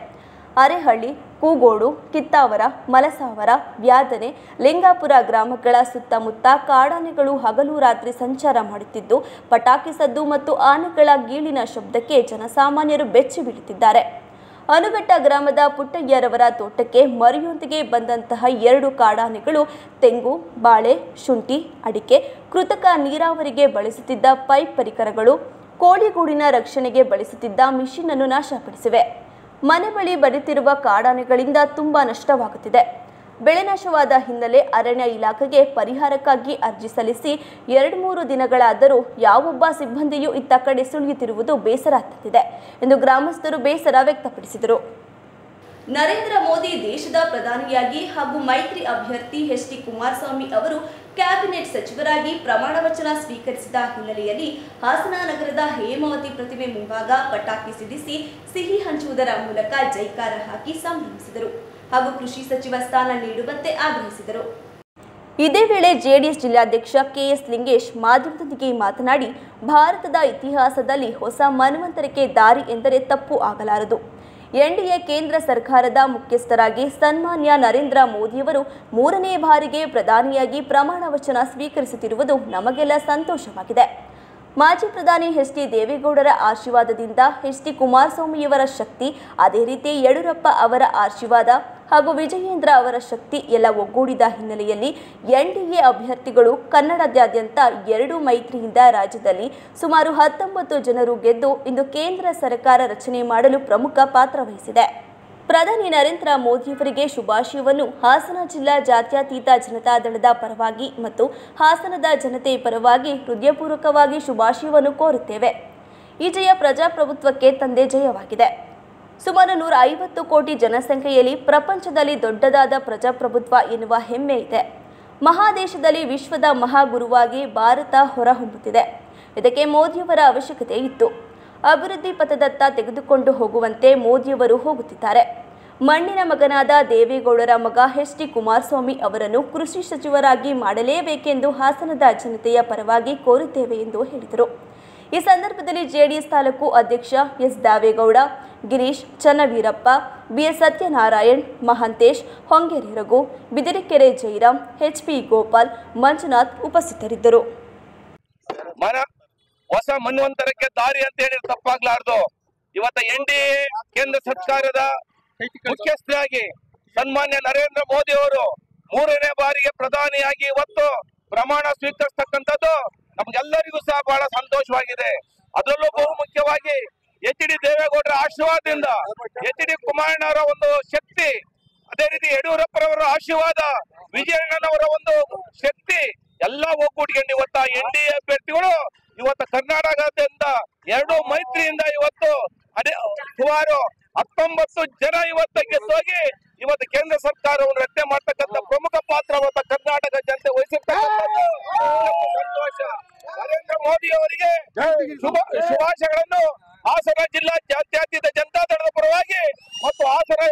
ಅರೇಹಳ್ಳಿ, ಕೂಗೋಡು, ಕಿತ್ತಾವರ, ಮಲಸಾವರ, ಬ್ಯಾದನೆ, ಲಿಂಗಾಪುರ ಗ್ರಾಮಗಳ ಸುತ್ತಮುತ್ತ ಕಾಡಾನೆಗಳು ಹಗಲು ರಾತ್ರಿ ಸಂಚಾರ ಮಾಡುತ್ತಿದ್ದು, ಪಟಾಕಿ ಸದ್ದು ಮತ್ತು ಆನೆಗಳ ಗೀಳಿನ ಶಬ್ದಕ್ಕೆ ಜನಸಾಮಾನ್ಯರು ಬೆಚ್ಚಿ ಬೀಳುತ್ತಿದ್ದಾರೆ. ಅನುಘಟ್ಟ ಗ್ರಾಮದ ಪುಟ್ಟಯ್ಯರವರ ತೋಟಕ್ಕೆ ಮರಿಯೊಂದಿಗೆ ಬಂದಂತಹ 2 ಕಾಡಾನೆಗಳು ತೆಂಗು, ಬಾಳೆ, ಶುಂಠಿ, ಅಡಿಕೆ, ಕೃತಕ ನೀರಾವರಿಗೆ ಬಳಸುತ್ತಿದ್ದ ಪೈಪ್ ಪರಿಕರಗಳು, ಕೋಳಿಗೂಡಿನ ರಕ್ಷಣೆಗೆ ಬಳಸುತ್ತಿದ್ದ ಮಿಷಿನ್ ಅನ್ನು ನಾಶಪಡಿಸಿವೆ. ಮನೆ ಬಳಿ ಬಡಿತಿರುವ ಕಾಡಾನೆಗಳಿಂದ ತುಂಬಾ ನಷ್ಟವಾಗುತ್ತಿದೆ. ಬೆಳೆ ನಾಶವಾದ ಹಿನ್ನೆಲೆ ಅರಣ್ಯ ಇಲಾಖೆಗೆ ಪರಿಹಾರಕ್ಕಾಗಿ ಅರ್ಜಿ ಸಲ್ಲಿಸಿ 2-3 ದಿನಗಳಾದರೂ ಯಾವೊಬ್ಬ ಸಿಬ್ಬಂದಿಯೂ ಇತ್ತ ಕಡೆ ಸುಳಿಯುತ್ತಿರುವುದು ಬೇಸರ ತಂದಿದೆ ಎಂದು ಗ್ರಾಮಸ್ಥರು ಬೇಸರ ವ್ಯಕ್ತಪಡಿಸಿದರು. ನರೇಂದ್ರ ಮೋದಿ ದೇಶದ ಪ್ರಧಾನಿಯಾಗಿ ಹಾಗೂ ಮೈತ್ರಿ ಅಭ್ಯರ್ಥಿ ಎಚ್.ಡಿ. ಕುಮಾರಸ್ವಾಮಿ ಅವರು ಕ್ಯಾಬಿನೆಟ್ ಸಚಿವರಾಗಿ ಪ್ರಮಾಣ ವಚನ ಸ್ವೀಕರಿಸಿದ ಹಿನ್ನೆಲೆಯಲ್ಲಿ ಹಾಸನ ನಗರದ ಹೇಮಾವತಿ ಪ್ರತಿಮೆ ಮುಂಭಾಗ ಪಟಾಕಿ ಸಿಡಿಸಿ ಸಿಹಿ ಹಂಚುವುದರ ಮೂಲಕ ಜೈಕಾರ ಹಾಕಿ ಸಂಭ್ರಮಿಸಿದರು ಹಾಗೂ ಕೃಷಿ ಸಚಿವ ಸ್ಥಾನ ನೀಡುವಂತೆ ಆಗ್ರಹಿಸಿದರು. ಇದೇ ವೇಳೆ ಜೆಡಿಎಸ್ ಜಿಲ್ಲಾಧ್ಯಕ್ಷ ಕೆಎಸ್ ಲಿಂಗೇಶ್ ಮಾಧ್ಯಮದೊಂದಿಗೆ ಮಾತನಾಡಿ, ಭಾರತದ ಇತಿಹಾಸದಲ್ಲಿ ಹೊಸ ಮನ್ವಂತರಕ್ಕೆ ದಾರಿ ಎಂದರೆ ತಪ್ಪು ಆಗಲಾರದು. ಎನ್ಡಿಎ ಕೇಂದ್ರ ಸರ್ಕಾರದ ಮುಖ್ಯಸ್ಥರಾಗಿ ಸನ್ಮಾನ್ಯ ನರೇಂದ್ರ ಮೋದಿಯವರು 3ನೇ ಬಾರಿಗೆ ಪ್ರಧಾನಿಯಾಗಿ ಪ್ರಮಾಣ ವಚನ ಸ್ವೀಕರಿಸುತ್ತಿರುವುದು ನಮಗೆಲ್ಲ ಸಂತೋಷವಾಗಿದೆ. ಮಾಜಿ ಪ್ರಧಾನಿ ಎಚ್.ಡಿ. ದೇವೇಗೌಡರ ಆಶೀರ್ವಾದದಿಂದ ಎಚ್.ಡಿ. ಕುಮಾರಸ್ವಾಮಿಯವರ ಶಕ್ತಿ, ಅದೇ ರೀತಿ ಯಡಿಯೂರಪ್ಪ ಅವರ ಆಶೀರ್ವಾದ ಹಾಗೂ ವಿಜಯೇಂದ್ರ ಅವರ ಶಕ್ತಿ ಎಲ್ಲ ಒಗ್ಗೂಡಿದ ಹಿನ್ನೆಲೆಯಲ್ಲಿ ಎನ್ಡಿಎ ಅಭ್ಯರ್ಥಿಗಳು ಕನ್ನಡದಾದ್ಯಂತ 2 ಮೈತ್ರಿಯಿಂದ ರಾಜ್ಯದಲ್ಲಿ ಸುಮಾರು 19 ಜನರು ಗೆದ್ದು ಇಂದು ಕೇಂದ್ರ ಸರ್ಕಾರ ರಚನೆ ಮಾಡಲು ಪ್ರಮುಖ ಪಾತ್ರ ವಹಿಸಿದೆ. ಪ್ರಧಾನಿ ನರೇಂದ್ರ ಮೋದಿಯವರಿಗೆ ಶುಭಾಶಯವನ್ನು ಹಾಸನ ಜಿಲ್ಲಾ ಜಾತ್ಯತೀತ ಜನತಾದಳದ ಪರವಾಗಿ ಮತ್ತು ಹಾಸನದ ಜನತೆ ಪರವಾಗಿ ಹೃದಯಪೂರ್ವಕವಾಗಿ ಶುಭಾಶಯವನ್ನು ಕೋರುತ್ತೇವೆ. ಈ ಜಯ ಪ್ರಜಾಪ್ರಭುತ್ವಕ್ಕೆ ತಂದೆ ಜಯವಾಗಿದೆ. ಸುಮಾರು 150 ಕೋಟಿ ಜನಸಂಖ್ಯೆಯಲ್ಲಿ ಪ್ರಪಂಚದಲ್ಲಿ ದೊಡ್ಡದಾದ ಪ್ರಜಾಪ್ರಭುತ್ವ ಎನ್ನುವ ಹೆಮ್ಮೆ ಇದೆ. ಮಹಾದೇಶದಲ್ಲಿ ವಿಶ್ವದ ಮಹಾಗುರುವಾಗಿ ಭಾರತ ಹೊರಹೊಮ್ಮುತ್ತಿದೆ. ಇದಕ್ಕೆ ಮೋದಿಯವರ ಅವಶ್ಯಕತೆ ಇತ್ತು. ಅಭಿವೃದ್ಧಿ ಪಥದತ್ತ ತೆಗೆದುಕೊಂಡು ಹೋಗುವಂತೆ ಮೋದಿಯವರು ಹೋಗುತ್ತಿದ್ದಾರೆ. ಮಣ್ಣಿನ ಮಗನಾದ ದೇವೇಗೌಡರ ಮಗ ಎಚ್.ಡಿ. ಕುಮಾರಸ್ವಾಮಿ ಅವರನ್ನು ಕೃಷಿ ಸಚಿವರಾಗಿ ಮಾಡಲೇಬೇಕೆಂದು ಹಾಸನದ ಜನತೆಯ ಪರವಾಗಿ ಕೋರುತ್ತೇವೆ ಎಂದು ಹೇಳಿದರು. ಈ ಸಂದರ್ಭದಲ್ಲಿ ಜೆಡಿಎಸ್ ತಾಲೂಕು ಅಧ್ಯಕ್ಷ S. Davegowda, Girish, Channaveerappa, BS Satyanarayan, Mahantesh, Hongeri Raghu, Bidirekere Jairam, HP. Gopal, Manjunath ಉಪಸ್ಥಿತರಿದ್ದರು. ಹೊಸ ಮನ್ವಂತರಕ್ಕೆ ದಾರಿ ಅಂತ ಹೇಳಿ ತಪ್ಪಾಗ್ಲಾರ್ದು. ಇವತ್ತ ಎನ್ಡಿಎ ಕೇಂದ್ರ ಸರ್ಕಾರದ ಮುಖ್ಯಸ್ಥರಾಗಿ ಸನ್ಮಾನ್ಯ ನರೇಂದ್ರ ಮೋದಿ ಅವರು 3ನೇ ಬಾರಿಗೆ ಪ್ರಧಾನಿಯಾಗಿ ಇವತ್ತು ಪ್ರಮಾಣ ಸ್ವೀಕರಿಸತಕ್ಕಂಥದ್ದು ನಮ್ಗೆಲ್ಲರಿಗೂ ಸಹ ಬಹಳ ಸಂತೋಷವಾಗಿದೆ. ಅದರಲ್ಲೂ ಬಹು ಮುಖ್ಯವಾಗಿ ಎಚ್.ಡಿ. ದೇವೇಗೌಡರ ಆಶೀರ್ವಾದದಿಂದ, ಎಚ್.ಡಿ. ಕುಮಾರಣ್ಣವರ ಒಂದು ಶಕ್ತಿ, ಅದೇ ರೀತಿ ಯಡಿಯೂರಪ್ಪರವರ ಆಶೀರ್ವಾದ, ವಿಜಯಣ್ಣನವರ ಒಂದು ಶಕ್ತಿ ಎಲ್ಲ ಒಗ್ಗೂಡಿಕೊಂಡು ಇವತ್ತ ಎನ್ಡಿಎ ಅಭ್ಯರ್ಥಿಗಳು ಇವತ್ತು ಕರ್ನಾಟಕದಿಂದ 2 ಮೈತ್ರಿಯಿಂದ ಇವತ್ತು ಸುಮಾರು 19 ಜನ ಇವತ್ತು ಗೆದ್ದೋಗಿ ಇವತ್ತು ಕೇಂದ್ರ ಸರ್ಕಾರವನ್ನು ರಚನೆ ಮಾಡ್ತಕ್ಕಂಥ ಪ್ರಮುಖ ಪಾತ್ರ ಕರ್ನಾಟಕ ಜನತೆ ವಹಿಸಿರ್ತಕ್ಕಂಥದ್ದು ಸಂತೋಷ. ನರೇಂದ್ರ ಮೋದಿ ಅವರಿಗೆ ಶುಭಾಶಯಗಳನ್ನು ಹಾಸನ ಜಿಲ್ಲಾ ಜಾತ್ಯತೀತ ಜನತಾದಳದ ಪರವಾಗಿ ಮತ್ತು ಹಾಸನ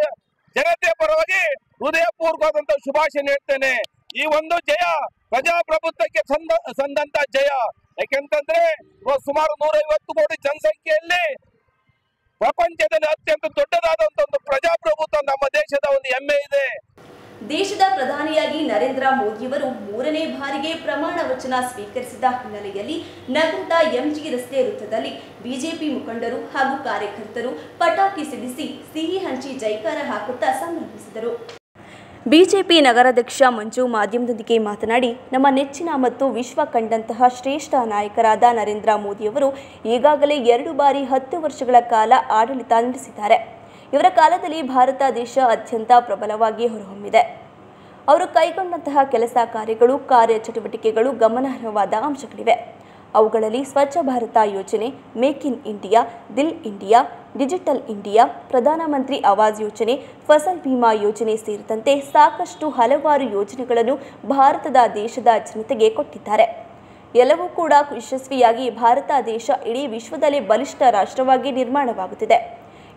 ಜನತೆಯ ಪರವಾಗಿ ಹೃದಯಪೂರ್ವಕವಾದಂತಹ ಶುಭಾಶಯ ನೀಡ್ತೇನೆ. ಈ ಒಂದು ಜಯ ಪ್ರಜಾಪ್ರಭುತ್ವಕ್ಕೆ ಸಂದಂತ ಜಯ. ಯಾಕೆಂತಂದ್ರೆ ಸುಮಾರು 150 ಕೋಟಿ ಜನಸಂಖ್ಯೆಯಲ್ಲಿ ಪ್ರಪಂಚದಲ್ಲಿ ಅತ್ಯಂತ ದೊಡ್ಡದಾದಂತ ಒಂದು ಪ್ರಜಾಪ್ರಭುತ್ವ ನಮ್ಮ ದೇಶದ ಒಂದು ಹೆಮ್ಮೆ ಇದೆ. ದೇಶದ ಪ್ರಧಾನಿಯಾಗಿ ನರೇಂದ್ರ ಮೋದಿಯವರು 3ನೇ ಬಾರಿಗೆ ಪ್ರಮಾಣ ವಚನ ಸ್ವೀಕರಿಸಿದ ಹಿನ್ನೆಲೆಯಲ್ಲಿ ನಗರದ ಎಂಜಿ ರಸ್ತೆ ವೃತ್ತದಲ್ಲಿ ಬಿಜೆಪಿ ಮುಖಂಡರು ಹಾಗೂ ಕಾರ್ಯಕರ್ತರು ಪಟಾಕಿ ಸಿಡಿಸಿ ಸಿಹಿ ಹಂಚಿ ಜೈಕಾರ ಹಾಕುತ್ತಾ ಸಂಭ್ರಮಿಸಿದರು. ಬಿಜೆಪಿ ನಗರಾಧ್ಯಕ್ಷ ಮಂಜು ಮಾಧ್ಯಮದೊಂದಿಗೆ ಮಾತನಾಡಿ, ನಮ್ಮ ನೆಚ್ಚಿನ ಮತ್ತು ವಿಶ್ವ ಕಂಡಂತಹ ಶ್ರೇಷ್ಠ ನಾಯಕರಾದ ನರೇಂದ್ರ ಮೋದಿಯವರು ಈಗಾಗಲೇ 2 ಬಾರಿ 10 ವರ್ಷಗಳ ಕಾಲ ಆಡಳಿತ ನಡೆಸಿದ್ದಾರೆ. ಇವರ ಕಾಲದಲ್ಲಿ ಭಾರತ ದೇಶ ಅತ್ಯಂತ ಪ್ರಬಲವಾಗಿ ಹೊರಹೊಮ್ಮಿದೆ. ಅವರು ಕೈಗೊಂಡಂತಹ ಕೆಲಸ ಕಾರ್ಯಗಳು, ಕಾರ್ಯಚಟುವಟಿಕೆಗಳು ಗಮನಾರ್ಹವಾದ ಅಂಶಗಳಿವೆ. ಅವುಗಳಲ್ಲಿ ಸ್ವಚ್ಛ ಭಾರತ ಯೋಜನೆ, ಮೇಕ್ ಇನ್ ಇಂಡಿಯಾ, ದಿಲ್ India, digital India, Pradhan Mantri Awas ಯೋಜನೆ, ಫಸಲ್ ಬಿಮಾ ಯೋಜನೆ ಸೇರಿದಂತೆ ಸಾಕಷ್ಟು ಹಲವಾರು ಯೋಜನೆಗಳನ್ನು ಭಾರತದ ದೇಶದ ಜನತೆಗೆ ಕೊಟ್ಟಿದ್ದಾರೆ. ಎಲ್ಲವೂ ಕೂಡ ಯಶಸ್ವಿಯಾಗಿ ಭಾರತ ದೇಶ ಇಡೀ ವಿಶ್ವದಲ್ಲೇ ಬಲಿಷ್ಠ ರಾಷ್ಟ್ರವಾಗಿ ನಿರ್ಮಾಣವಾಗುತ್ತಿದೆ.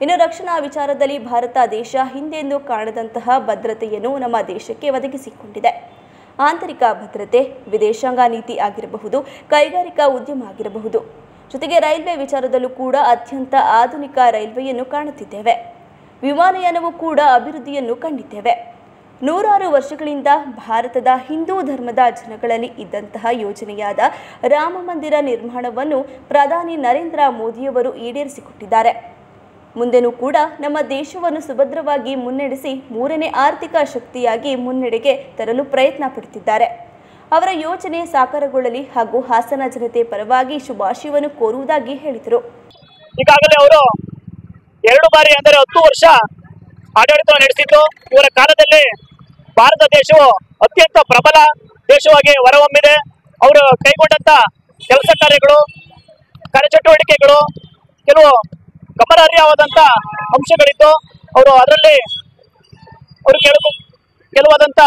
ಇನ್ನು ರಕ್ಷಣಾ ವಿಚಾರದಲ್ಲಿ ಭಾರತ ದೇಶ ಹಿಂದೆಂದೂ ಕಾಣದಂತಹ ಭದ್ರತೆಯನ್ನು ನಮ್ಮ ದೇಶಕ್ಕೆ ಒದಗಿಸಿಕೊಂಡಿದೆ. ಆಂತರಿಕ ಭದ್ರತೆ, ವಿದೇಶಾಂಗ ನೀತಿ ಆಗಿರಬಹುದು, ಕೈಗಾರಿಕಾ ಉದ್ಯಮ ಆಗಿರಬಹುದು, ಜೊತೆಗೆ ರೈಲ್ವೆ ವಿಚಾರದಲ್ಲೂ ಕೂಡ ಅತ್ಯಂತ ಆಧುನಿಕ ರೈಲ್ವೆಯನ್ನು ಕಾಣುತ್ತಿದ್ದೇವೆ. ವಿಮಾನಯಾನವೂ ಕೂಡ ಅಭಿವೃದ್ಧಿಯನ್ನು ಕಂಡಿದ್ದೇವೆ. ನೂರಾರು ವರ್ಷಗಳಿಂದ ಭಾರತದ ಹಿಂದೂ ಧರ್ಮದ ಜನಗಳಲ್ಲಿ ಇದ್ದಂತಹ ಯೋಜನೆಯಾದ ರಾಮ ಮಂದಿರ ನಿರ್ಮಾಣವನ್ನು ಪ್ರಧಾನಿ ನರೇಂದ್ರ ಮೋದಿಯವರು ಈಡೇರಿಸಿಕೊಟ್ಟಿದ್ದಾರೆ. ಮುಂದೆನೂ ಕೂಡ ನಮ್ಮ ದೇಶವನ್ನು ಸುಭದ್ರವಾಗಿ ಮುನ್ನಡೆಸಿ ಮೂರನೇ ಆರ್ಥಿಕ ಶಕ್ತಿಯಾಗಿ ಮುನ್ನಡೆಗೆ ತರಲು ಪ್ರಯತ್ನ ಪಡುತ್ತಿದ್ದಾರೆ. ಅವರ ಯೋಜನೆ ಸಾಕಾರಗೊಳ್ಳಲಿ ಹಾಗೂ ಹಾಸನ ಜನತೆ ಪರವಾಗಿ ಶುಭಾಶಯವನ್ನು ಕೋರುವುದಾಗಿ ಹೇಳಿದರು. ಈಗಾಗಲೇ ಅವರು 2 ಬಾರಿ ಅಂದರೆ 10 ವರ್ಷ ಆಡಳಿತ ನಡೆಸಿದ್ದು, ಇವರ ಕಾಲದಲ್ಲಿ ಭಾರತ ದೇಶವು ಅತ್ಯಂತ ಪ್ರಬಲ ದೇಶವಾಗಿ ಹೊರಹೊಮ್ಮಿದೆ. ಅವರು ಕೈಗೊಂಡಂತ ಕೆಲಸ ಕಾರ್ಯಗಳು, ಕಾರ್ಯಚಟುವಟಿಕೆಗಳು ಕೆಲವು ಗಮನಾರ್ಹವಾದಂಥ ಅಂಶಗಳಿದ್ದು, ಅದರಲ್ಲಿ ಕೆಲವಾದಂಥ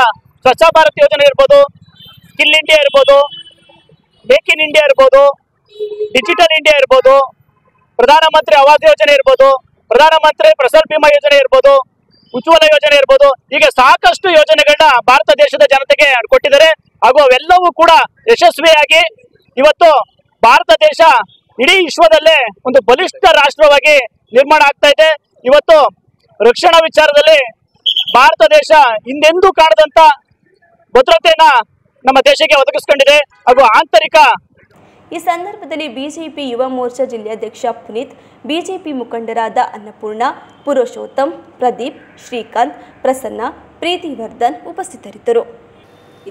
ಸ್ವಚ್ಛ ಭಾರತ್ ಯೋಜನೆ ಇರ್ಬೋದು, ಸ್ಕಿಲ್ ಇಂಡಿಯಾ ಇರ್ಬೋದು, ಮೇಕ್ ಇನ್ ಇಂಡಿಯಾ ಇರ್ಬೋದು, ಡಿಜಿಟಲ್ ಇಂಡಿಯಾ ಇರ್ಬೋದು, ಪ್ರಧಾನಮಂತ್ರಿ ಆವಾಸ್ ಯೋಜನೆ ಇರ್ಬೋದು, ಪ್ರಧಾನಮಂತ್ರಿ ಫಸಲ್ ಬಿಮಾ ಯೋಜನೆ ಇರ್ಬೋದು, ಉಜ್ವಲ ಯೋಜನೆ ಇರ್ಬೋದು, ಹೀಗೆ ಸಾಕಷ್ಟು ಯೋಜನೆಗಳನ್ನ ಭಾರತ ದೇಶದ ಜನತೆಗೆ ಕೊಟ್ಟಿದ್ದಾರೆ. ಹಾಗೂ ಅವೆಲ್ಲವೂ ಕೂಡ ಯಶಸ್ವಿಯಾಗಿ ಇವತ್ತು ಭಾರತ ದೇಶ ಇಡೀ ವಿಶ್ವದಲ್ಲೇ ಒಂದು ಬಲಿಷ್ಠ ರಾಷ್ಟ್ರವಾಗಿ ನಿರ್ಮಾಣ ಆಗ್ತಾ ಇದೆ. ಇವತ್ತು ರಕ್ಷಣಾ ವಿಚಾರದಲ್ಲಿ ಭಾರತ ದೇಶ ಹಿಂದೆಂದೂ ಕಾಣದಂತ ಭದ್ರತೆಯನ್ನ ನಮ್ಮ ದೇಶಕ್ಕೆ ಒದಗಿಸಿಕೊಂಡಿದೆ. ಹಾಗೂ ಆಂತರಿಕ ಈ ಸಂದರ್ಭದಲ್ಲಿ ಬಿಜೆಪಿ ಯುವ ಮೋರ್ಚಾ ಜಿಲ್ಲಾಧ್ಯಕ್ಷ ಪುನೀತ್, ಬಿಜೆಪಿ ಮುಖಂಡರಾದ ಅನ್ನಪೂರ್ಣ, ಪುರುಷೋತ್ತಮ್, ಪ್ರದೀಪ್, ಶ್ರೀಕಾಂತ್, ಪ್ರಸನ್ನ, ಪ್ರೀತಿವರ್ಧನ್ ಉಪಸ್ಥಿತರಿದ್ದರು.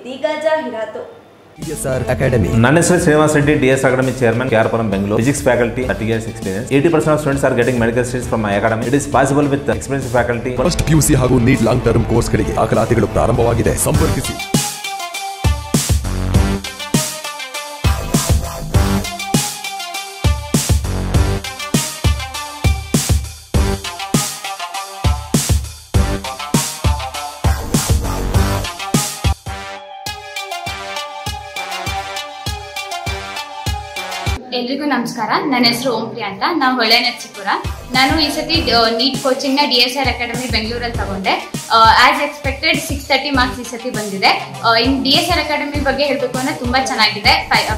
ಇದೀಗ ಜಾಹೀರಾತು. ನನ್ನ ಹೆಸರು Srinivas Reddy, DS Academy Chairman, KRPuram, Bangalore. Physics faculty, 30 years experience. 80% of students are getting medical seats from my academy. It is possible with experienced faculty. First PUC ಹಾಗೂ ನೀಟ್ ಲಾಂಗ್ ಟರ್ಮ್ ಕೋರ್ಸ್ಗಳಿಗೆ ದಾಖಲಾತಿಗಳು ಪ್ರಾರಂಭವಾಗಿದೆ. ಸಂಪರ್ಕಿಸಿ. ಎಲ್ರಿಗೂ ನಮಸ್ಕಾರ. ನನ್ನ ಹೆಸರು ಓಂಪ್ರಿಯ ಅಂತ. ನಾವು ಹೊಳೆನರಸೀಪುರ. ನಾನು ಈ ಸತಿ ನೀಟ್ ಕೋಚಿಂಗ್ ನ DSR ಅಕಾಡೆಮಿ ಬೆಂಗಳೂರಲ್ಲಿ ತಗೊಂಡೆ. ಆಸ್ ಎಕ್ಸ್ಪೆಕ್ಟೆಡ್ 630 ಮಾರ್ಕ್ಸ್ ಈ ಸತಿ ಬಂದಿದೆ. ಇನ್ DSR ಅಕಾಡೆಮಿ ಬಗ್ಗೆ ಹೇಳಬೇಕು ಅಂದ್ರೆ ತುಂಬಾ ಚೆನ್ನಾಗಿದೆ.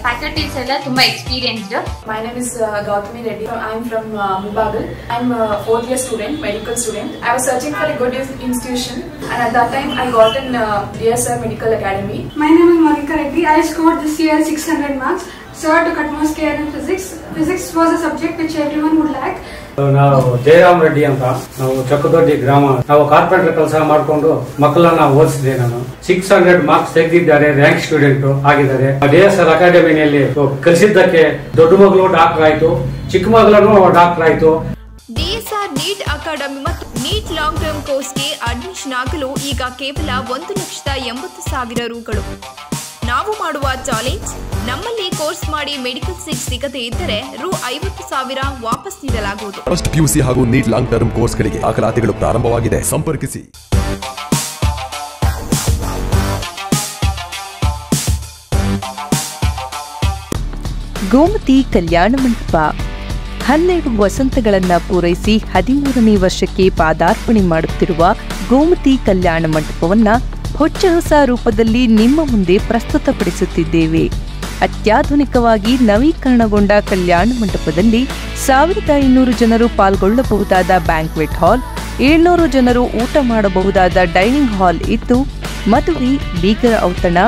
ಫ್ಯಾಕಲ್ಟೀಸ್ ಎಲ್ಲ ತುಂಬಾ experienced. My name is Gautami Reddy. I am from Mubagal. I am a 4th year student, medical student. I was searching for a good institution, and at that time I got in DSR Medical Academy. My name is Monica Reddy. I scored this year 600 marks. Sir took utmost care in physics. Physics was a subject which everyone would lack. ನಾವು ಜಯರಾಮ್ ರೆಡ್ಡಿ ಅಂತ, ನಾವು ಚಕ್ಕದೊಡ್ಡಿ ಗ್ರಾಮ. ನಾವು carpenter ಕೆಲಸ ಮಾಡಿಕೊಂಡು ಮಕ್ಕಳನ್ನ ಓದಿಸಿದೆ. ನಾನು 600 marks ತೆಗೆದಿದ್ದಾರೆ, ರ್ಯಾಂಕ್ ಸ್ಟೂಡೆಂಟ್ ಆಗಿದ್ದಾರೆ. DSR ಅಕಾಡೆಮಿಯಲ್ಲಿ ಕಲಿಸಿದ್ದಕ್ಕೆ ದೊಡ್ಡ ಮಗಳು ಡಾಕ್ಟರ್ ಆಯ್ತು, ಚಿಕ್ಕ ಮಗಳನ್ನು ಡಾಕ್ಟರ್ ಆಯ್ತು. DSR ನೀಟ್ ಅಕಾಡೆಮಿ ಮತ್ತು ನೀಟ್ ಲಾಂಗ್ ಟರ್ಮ್ ಕೋರ್ಸ್ಗೆ ಅಡ್ಮಿಷನ್ ಆಗಲು ಈಗ ಕೇವಲ 1,80,000 ರೂಗಳು. ನಾವು ಮಾಡುವ ಚಾಲೆಂಜ್, ನಮ್ಮಲ್ಲಿ ಕೋರ್ಸ್ ಮಾಡಿ ಮೆಡಿಕಲ್ ಸೀಟ್ ಸಿಗದೇ ಇದ್ದರೆ ₹50,000 ವಾಪಸ್ ನೀಡಲಾಗುವುದು. ಫಸ್ಟ್ PUC ಹಾಗೂ ನೀಟ್ ಲಾಂಗ್ ಟರ್ಮ್ ಕೋರ್ಸ್ಗಳಿಗೆ ದಾಖಲಾತಿಗಳು ಪ್ರಾರಂಭವಾಗಿದೆ. ಸಂಪರ್ಕಿಸಿ. ಗೋಮತಿ ಕಲ್ಯಾಣ ಮಂಟಪ 12 ವಸಂತಗಳನ್ನು ಪೂರೈಸಿ 13ನೇ ವರ್ಷಕ್ಕೆ ಪಾದಾರ್ಪಣೆ ಮಾಡುತ್ತಿರುವ ಗೋಮತಿ ಕಲ್ಯಾಣ ಮಂಟಪವನ್ನು ಹೊಚ್ಚ ಹೊಸ ರೂಪದಲ್ಲಿ ನಿಮ್ಮ ಮುಂದೆ ಪ್ರಸ್ತುತಪಡಿಸುತ್ತಿದ್ದೇವೆ. ಅತ್ಯಾಧುನಿಕವಾಗಿ ನವೀಕರಣಗೊಂಡ ಕಲ್ಯಾಣ ಮಂಟಪದಲ್ಲಿ 1500 ಜನರು ಪಾಲ್ಗೊಳ್ಳಬಹುದಾದ ಬ್ಯಾಂಕ್ವೆಟ್ ಹಾಲ್, 700 ಜನರು ಊಟ ಮಾಡಬಹುದಾದ ಡೈನಿಂಗ್ ಹಾಲ್ ಇದ್ದು, ಮದುವೆ, ಬೀಗರ ಔತಣ,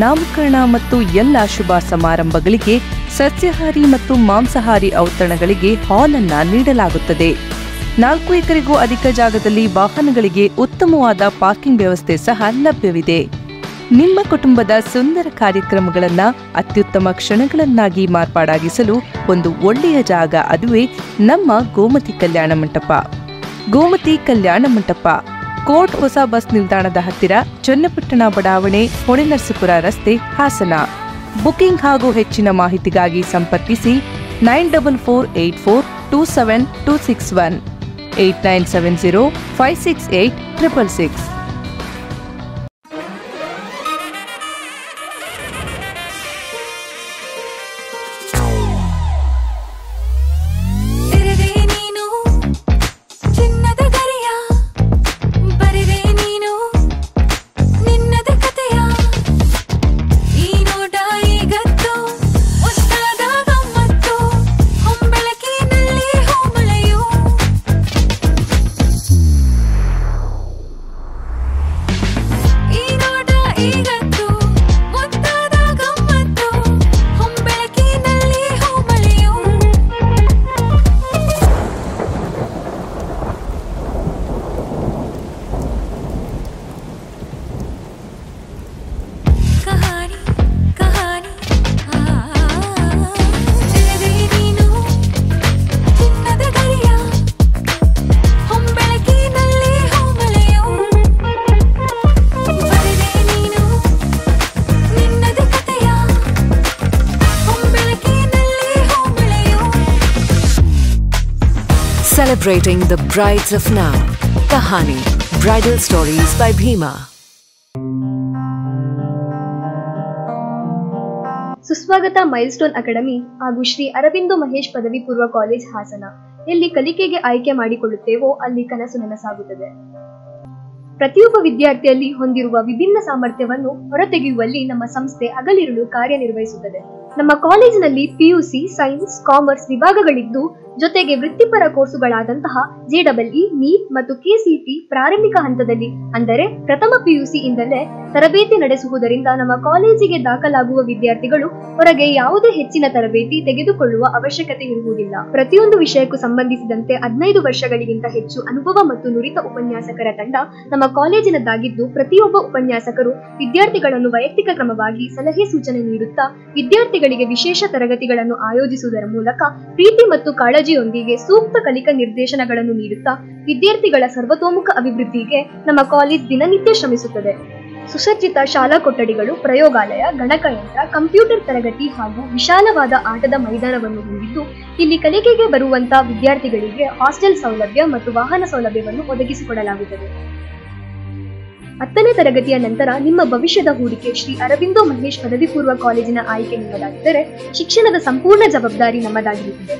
ನಾಮಕರಣ ಮತ್ತು ಎಲ್ಲ ಶುಭ ಸಮಾರಂಭಗಳಿಗೆ ಸಸ್ಯಾಹಾರಿ ಮತ್ತು ಮಾಂಸಾಹಾರಿ ಔತಣಗಳಿಗೆ ಹಾಲ್ ಅನ್ನು ನೀಡಲಾಗುತ್ತದೆ. 4 ಎಕರೆಗೂ ಅಧಿಕ ಜಾಗದಲ್ಲಿ ವಾಹನಗಳಿಗೆ ಉತ್ತಮವಾದ ಪಾರ್ಕಿಂಗ್ ವ್ಯವಸ್ಥೆ ಸಹ ಲಭ್ಯವಿದೆ. ನಿಮ್ಮ ಕುಟುಂಬದ ಸುಂದರ ಕಾರ್ಯಕ್ರಮಗಳನ್ನು ಅತ್ಯುತ್ತಮ ಕ್ಷಣಗಳನ್ನಾಗಿ ಮಾರ್ಪಾಡಾಗಿಸಲು ಒಂದು ಒಳ್ಳೆಯ ಜಾಗ, ಅದುವೇ ನಮ್ಮ ಗೋಮತಿ ಕಲ್ಯಾಣ ಮಂಟಪ. ಗೋಮತಿ ಕಲ್ಯಾಣ ಮಂಟಪ, ಕೋರ್ಟ್ ಹೊಸ ಬಸ್ ನಿಲ್ದಾಣದ ಹತ್ತಿರ, ಚನ್ನಪಟ್ಟಣ ಬಡಾವಣೆ, ಹೊಳೆನರಸೀಪುರ ರಸ್ತೆ, ಹಾಸನ. ಬುಕಿಂಗ್ ಹಾಗೂ ಹೆಚ್ಚಿನ ಮಾಹಿತಿಗಾಗಿ ಸಂಪರ್ಕಿಸಿ 9448427261 8970568666. Celebrating the brides of now. Kahani Bridal Stories by Bhima. ಸುಸ್ವಾಗತ ಮೈಲ್ಸ್ಟೋನ್ ಅಕಾಡೆಮಿ ಹಾಗೂ ಶ್ರೀ ಅರವಿಂದೋ ಮಹೇಶ್ ಪದವಿ ಪೂರ್ವ ಕಾಲೇಜ್ ಹಾಸನ. ಎಲ್ಲಿ ಕಲಿಕೆಗೆ ಆಯ್ಕೆ ಮಾಡಿಕೊಳ್ಳುತ್ತೇವೋ ಅಲ್ಲಿ ಕನಸು ನನಸಾಗುತ್ತದೆ. ಪ್ರತಿಯೊಬ್ಬ ವಿದ್ಯಾರ್ಥಿಯಲ್ಲಿ ಹೊಂದಿರುವ ವಿಭಿನ್ನ ಸಾಮರ್ಥ್ಯವನ್ನು ಹೊರತೆಗೆಯುವಲ್ಲಿ ನಮ್ಮ ಸಂಸ್ಥೆ ಹಗಲಿರುಳು ಕಾರ್ಯನಿರ್ವಹಿಸುತ್ತದೆ. ನಮ್ಮ ಕಾಲೇಜಿನಲ್ಲಿ ಪಿಯುಸಿ, ಸೈನ್ಸ್, ಕಾಮರ್ಸ್ ವಿಭಾಗಗಳಿದ್ದು ಜೊತೆಗೆ ವೃತ್ತಿಪರ ಕೋರ್ಸುಗಳಾದಂತಹ JEE, ನೀಟ್ ಮತ್ತು KCT ಪ್ರಾರಂಭಿಕ ಹಂತದಲ್ಲಿ ಅಂದರೆ ಪ್ರಥಮ ಪಿಯುಸಿ ಇಂದಲೇ ತರಬೇತಿ ನಡೆಸುವುದರಿಂದ ನಮ್ಮ ಕಾಲೇಜಿಗೆ ದಾಖಲಾಗುವ ವಿದ್ಯಾರ್ಥಿಗಳು ಹೊರಗೆ ಯಾವುದೇ ಹೆಚ್ಚಿನ ತರಬೇತಿ ತೆಗೆದುಕೊಳ್ಳುವ ಅವಶ್ಯಕತೆ ಇರುವುದಿಲ್ಲ. ಪ್ರತಿಯೊಂದು ವಿಷಯಕ್ಕೂ ಸಂಬಂಧಿಸಿದಂತೆ 15 ವರ್ಷಗಳಿಗಿಂತ ಹೆಚ್ಚು ಅನುಭವ ಮತ್ತು ನುರಿತ ಉಪನ್ಯಾಸಕರ ತಂಡ ನಮ್ಮ ಕಾಲೇಜಿನದ್ದಾಗಿದ್ದು ಪ್ರತಿಯೊಬ್ಬ ಉಪನ್ಯಾಸಕರು ವಿದ್ಯಾರ್ಥಿಗಳನ್ನು ವೈಯಕ್ತಿಕ ಕ್ರಮವಾಗಿ ಸಲಹೆ ಸೂಚನೆ ನೀಡುತ್ತಾ ವಿದ್ಯಾರ್ಥಿಗಳಿಗೆ ವಿಶೇಷ ತರಗತಿಗಳನ್ನು ಆಯೋಜಿಸುವುದರ ಮೂಲಕ ಪ್ರೀತಿ ಮತ್ತು ಕಾಳಜಿಯೊಂದಿಗೆ ಸೂಕ್ತ ಕಲಿಕಾ ನಿರ್ದೇಶನಗಳನ್ನು ನೀಡುತ್ತಾ ವಿದ್ಯಾರ್ಥಿಗಳ ಸರ್ವತೋಮುಖ ಅಭಿವೃದ್ಧಿಗೆ ನಮ್ಮ ಕಾಲೇಜ್ ದಿನನಿತ್ಯ ಶ್ರಮಿಸುತ್ತದೆ. ಸುಸಜ್ಜಿತ ಶಾಲಾ ಕೊಠಡಿಗಳು, ಪ್ರಯೋಗಾಲಯ, ಗಣಕಯಂತ್ರ, ಕಂಪ್ಯೂಟರ್ ತರಗತಿ ಹಾಗೂ ವಿಶಾಲವಾದ ಆಟದ ಮೈದಾನವನ್ನು ಹೊಂದಿದ್ದು ಇಲ್ಲಿ ಕಲಿಕೆಗೆ ಬರುವಂತಹ ವಿದ್ಯಾರ್ಥಿಗಳಿಗೆ ಹಾಸ್ಟೆಲ್ ಸೌಲಭ್ಯ ಮತ್ತು ವಾಹನ ಸೌಲಭ್ಯವನ್ನು ಒದಗಿಸಿಕೊಡಲಾಗುತ್ತದೆ. 10ನೇ ತರಗತಿಯ ನಂತರ ನಿಮ್ಮ ಭವಿಷ್ಯದ ಹೂಡಿಕೆ ಶ್ರೀ ಅರವಿಂದೋ ಮಹೇಶ್ ಪದವಿ ಪೂರ್ವ ಕಾಲೇಜಿನ ಆಯ್ಕೆ ನಿಮ್ಮದಾಗಿದ್ದರೆ ಶಿಕ್ಷಣದ ಸಂಪೂರ್ಣ ಜವಾಬ್ದಾರಿ ನಮ್ಮದಾಗಿರುತ್ತದೆ.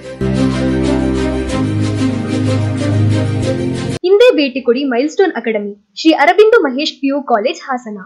ಹಿಂದೆ ಭೇಟಿ ಕೊಡಿ milestone academy, Shri Aurobindo Mahesh PU college Hassan.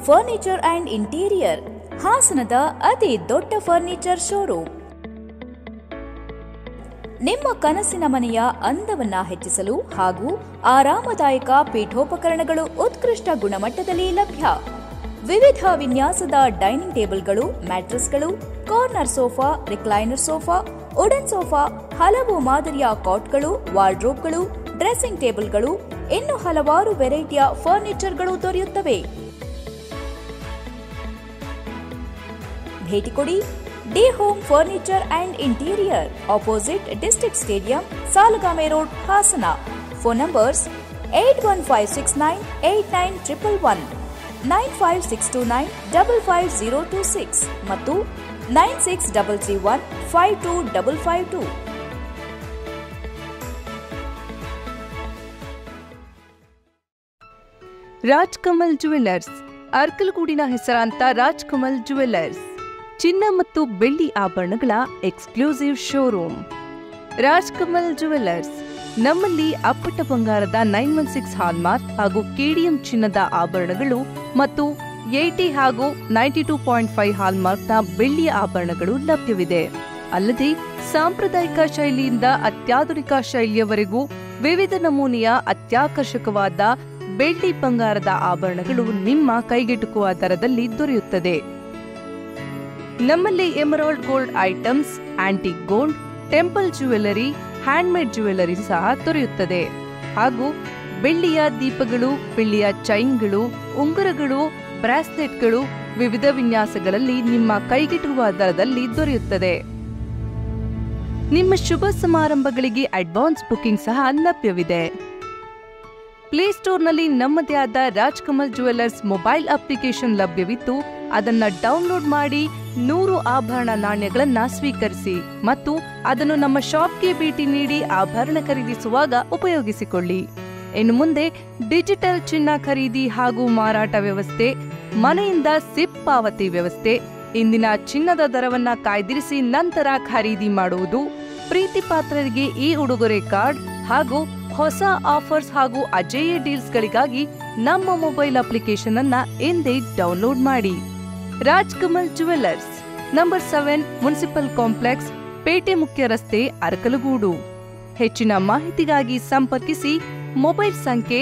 Furniture and interior, ಹಾಸನದ ಅತಿ ದೊಡ್ಡ ಫರ್ನಿಚರ್ ಶೋರೂಮ್. ನಿಮ್ಮ ಕನಸಿನ ಮನೆಯ ಅಂದವನ್ನ ಹೆಚ್ಚಿಸಲು ಹಾಗೂ ಆರಾಮದಾಯಕ ಪೀಠೋಪಕರಣಗಳು ಉತ್ಕೃಷ್ಟ ಗುಣಮಟ್ಟದಲ್ಲಿ ಲಭ್ಯ. ವಿವಿಧ ವಿನ್ಯಾಸದ ಡೈನಿಂಗ್ ಟೇಬಲ್ಗಳು, ಮ್ಯಾಟ್ರೆಸ್ಗಳು, corner sofa, recliner sofa, wooden sofa, ಹಲವು ಮಾದರಿಯ ಕಾಟ್ಗಳು, ವಾರ್ಡ್ರೋಬ್ಗಳು, ಡ್ರೆಸ್ಸಿಂಗ್ ಟೇಬಲ್ಗಳು, ಇನ್ನು ಹಲವಾರು ವೆರೈಟಿಯ ಫರ್ನಿಚರ್ಗಳು ದೊರೆಯುತ್ತವೆ. ಭೇಟಿ ಕೊಡಿ D home furniture and interior, opposite district stadium, Salagame road, Hassan. Phone numbers 8156989111, 9562955026 ಮತ್ತು 9633152552. ರಾಜ್ಕಮಲ್ ಜುವೆಲ್ಲರ್ಸ್, ಅರ್ಕಲಗೂಡಿನ ಹೆಸರಾಂತ ರಾಜ್ಕಮಲ್ ಜುವೆಲ್ಲರ್ಸ್, ಚಿನ್ನ ಮತ್ತು ಬೆಳ್ಳಿ ಆಭರಣಗಳ ಎಕ್ಸ್ಕ್ಲೂಸಿವ್ ಶೋರೂಮ್. ರಾಜ್ಕಮಲ್ ಜುವೆಲ್ಲರ್ಸ್, ನಮ್ಮಲ್ಲಿ ಅಪ್ಪಟ ಬಂಗಾರದ 916 ಹಾಲ್ಮಾರ್ಕ್ ಹಾಗೂ ಕೆಡಿಎಂ ಚಿನ್ನದ ಆಭರಣಗಳು ಮತ್ತು 80 ಹಾಗೂ 92.5 ಹಾಲ್ಮಾರ್ಕ್ನ ಬೆಳ್ಳಿಯ ಆಭರಣಗಳು ಲಭ್ಯವಿದೆ. ಅಲ್ಲದೆ ಸಾಂಪ್ರದಾಯಿಕ ಶೈಲಿಯಿಂದ ಅತ್ಯಾಧುನಿಕ ಶೈಲಿಯವರೆಗೂ ವಿವಿಧ ನಮೂನೆಯ ಅತ್ಯಾಕರ್ಷಕವಾದ ಬೆಳ್ಳಿ ಬಂಗಾರದ ಆಭರಣಗಳು ನಿಮ್ಮ ಕೈಗೆಟುಕುವ ದರದಲ್ಲಿ ದೊರೆಯುತ್ತದೆ. ನಮ್ಮಲ್ಲಿ emerald gold items, antique gold, temple jewellery, handmade jewellery ಸಹ ದೊರೆಯುತ್ತದೆ. ಹಾಗೂ ಬೆಳ್ಳಿಯ ದೀಪಗಳು, ಬೆಳ್ಳಿಯ ಚೈನ್ಗಳು, ಉಂಗುರಗಳು, ಬ್ರಾಸ್ಲೆಟ್ಗಳು ವಿವಿಧ ವಿನ್ಯಾಸಗಳಲ್ಲಿ ನಿಮ್ಮ ಕೈಗೆಟುಕುವ ದರದಲ್ಲಿ ದೊರೆಯುತ್ತದೆ. ನಿಮ್ಮ ಶುಭ ಸಮಾರಂಭಗಳಿಗೆ ಅಡ್ವಾನ್ಸ್ ಬುಕಿಂಗ್ ಸಹ ಲಭ್ಯವಿದೆ. ಪ್ಲೇಸ್ಟೋರ್ನಲ್ಲಿ ನಮ್ಮದೇ ಆದ ರಾಜ್ಕಮಲ್ ಜುವೆಲ್ಲರ್ಸ್ ಮೊಬೈಲ್ ಅಪ್ಲಿಕೇಶನ್ ಲಭ್ಯವಿದ್ದು ಅದನ್ನ ಡೌನ್ಲೋಡ್ ಮಾಡಿ 100 ಆಭರಣ ನಾಣ್ಯಗಳನ್ನು ಸ್ವೀಕರಿಸಿ ಮತ್ತು ಅದನ್ನು ನಮ್ಮ ಶಾಪ್ಗೆ ಭೇಟಿ ನೀಡಿ ಆಭರಣ ಖರೀದಿಸುವಾಗ ಉಪಯೋಗಿಸಿಕೊಳ್ಳಿ. ಇನ್ನು ಮುಂದೆ ಡಿಜಿಟಲ್ ಚಿನ್ನ ಖರೀದಿ ಹಾಗೂ ಮಾರಾಟ ವ್ಯವಸ್ಥೆ, ಮನೆಯಿಂದ ಸಿಪ್ ಪಾವತಿ ವ್ಯವಸ್ಥೆ, ಇಂದಿನ ಚಿನ್ನದ ದರವನ್ನ ಕಾಯ್ದಿರಿಸಿ ನಂತರ ಖರೀದಿ ಮಾಡುವುದು, ಪ್ರೀತಿ ಪಾತ್ರರಿಗೆ ಈ ಉಡುಗೊರೆ ಕಾರ್ಡ್ ಹಾಗೂ ಹೊಸ ಆಫರ್ಸ್ ಹಾಗೂ ಅಜೇಯ ಡೀಲ್ಸ್ಗಳಿಗಾಗಿ ನಮ್ಮ ಮೊಬೈಲ್ ಅಪ್ಲಿಕೇಶನ್ ಅನ್ನ ಎಂದೇ ಡೌನ್ಲೋಡ್ ಮಾಡಿ. Rajkamal jewellers, number 7, municipal complex, ಪೇಟೆ ಮುಖ್ಯ ರಸ್ತೆ, ಅರಕಲಗೂಡು. ಹೆಚ್ಚಿನ ಮಾಹಿತಿಗಾಗಿ ಸಂಪರ್ಕಿಸಿ ಮೊಬೈಲ್ ಸಂಖ್ಯೆ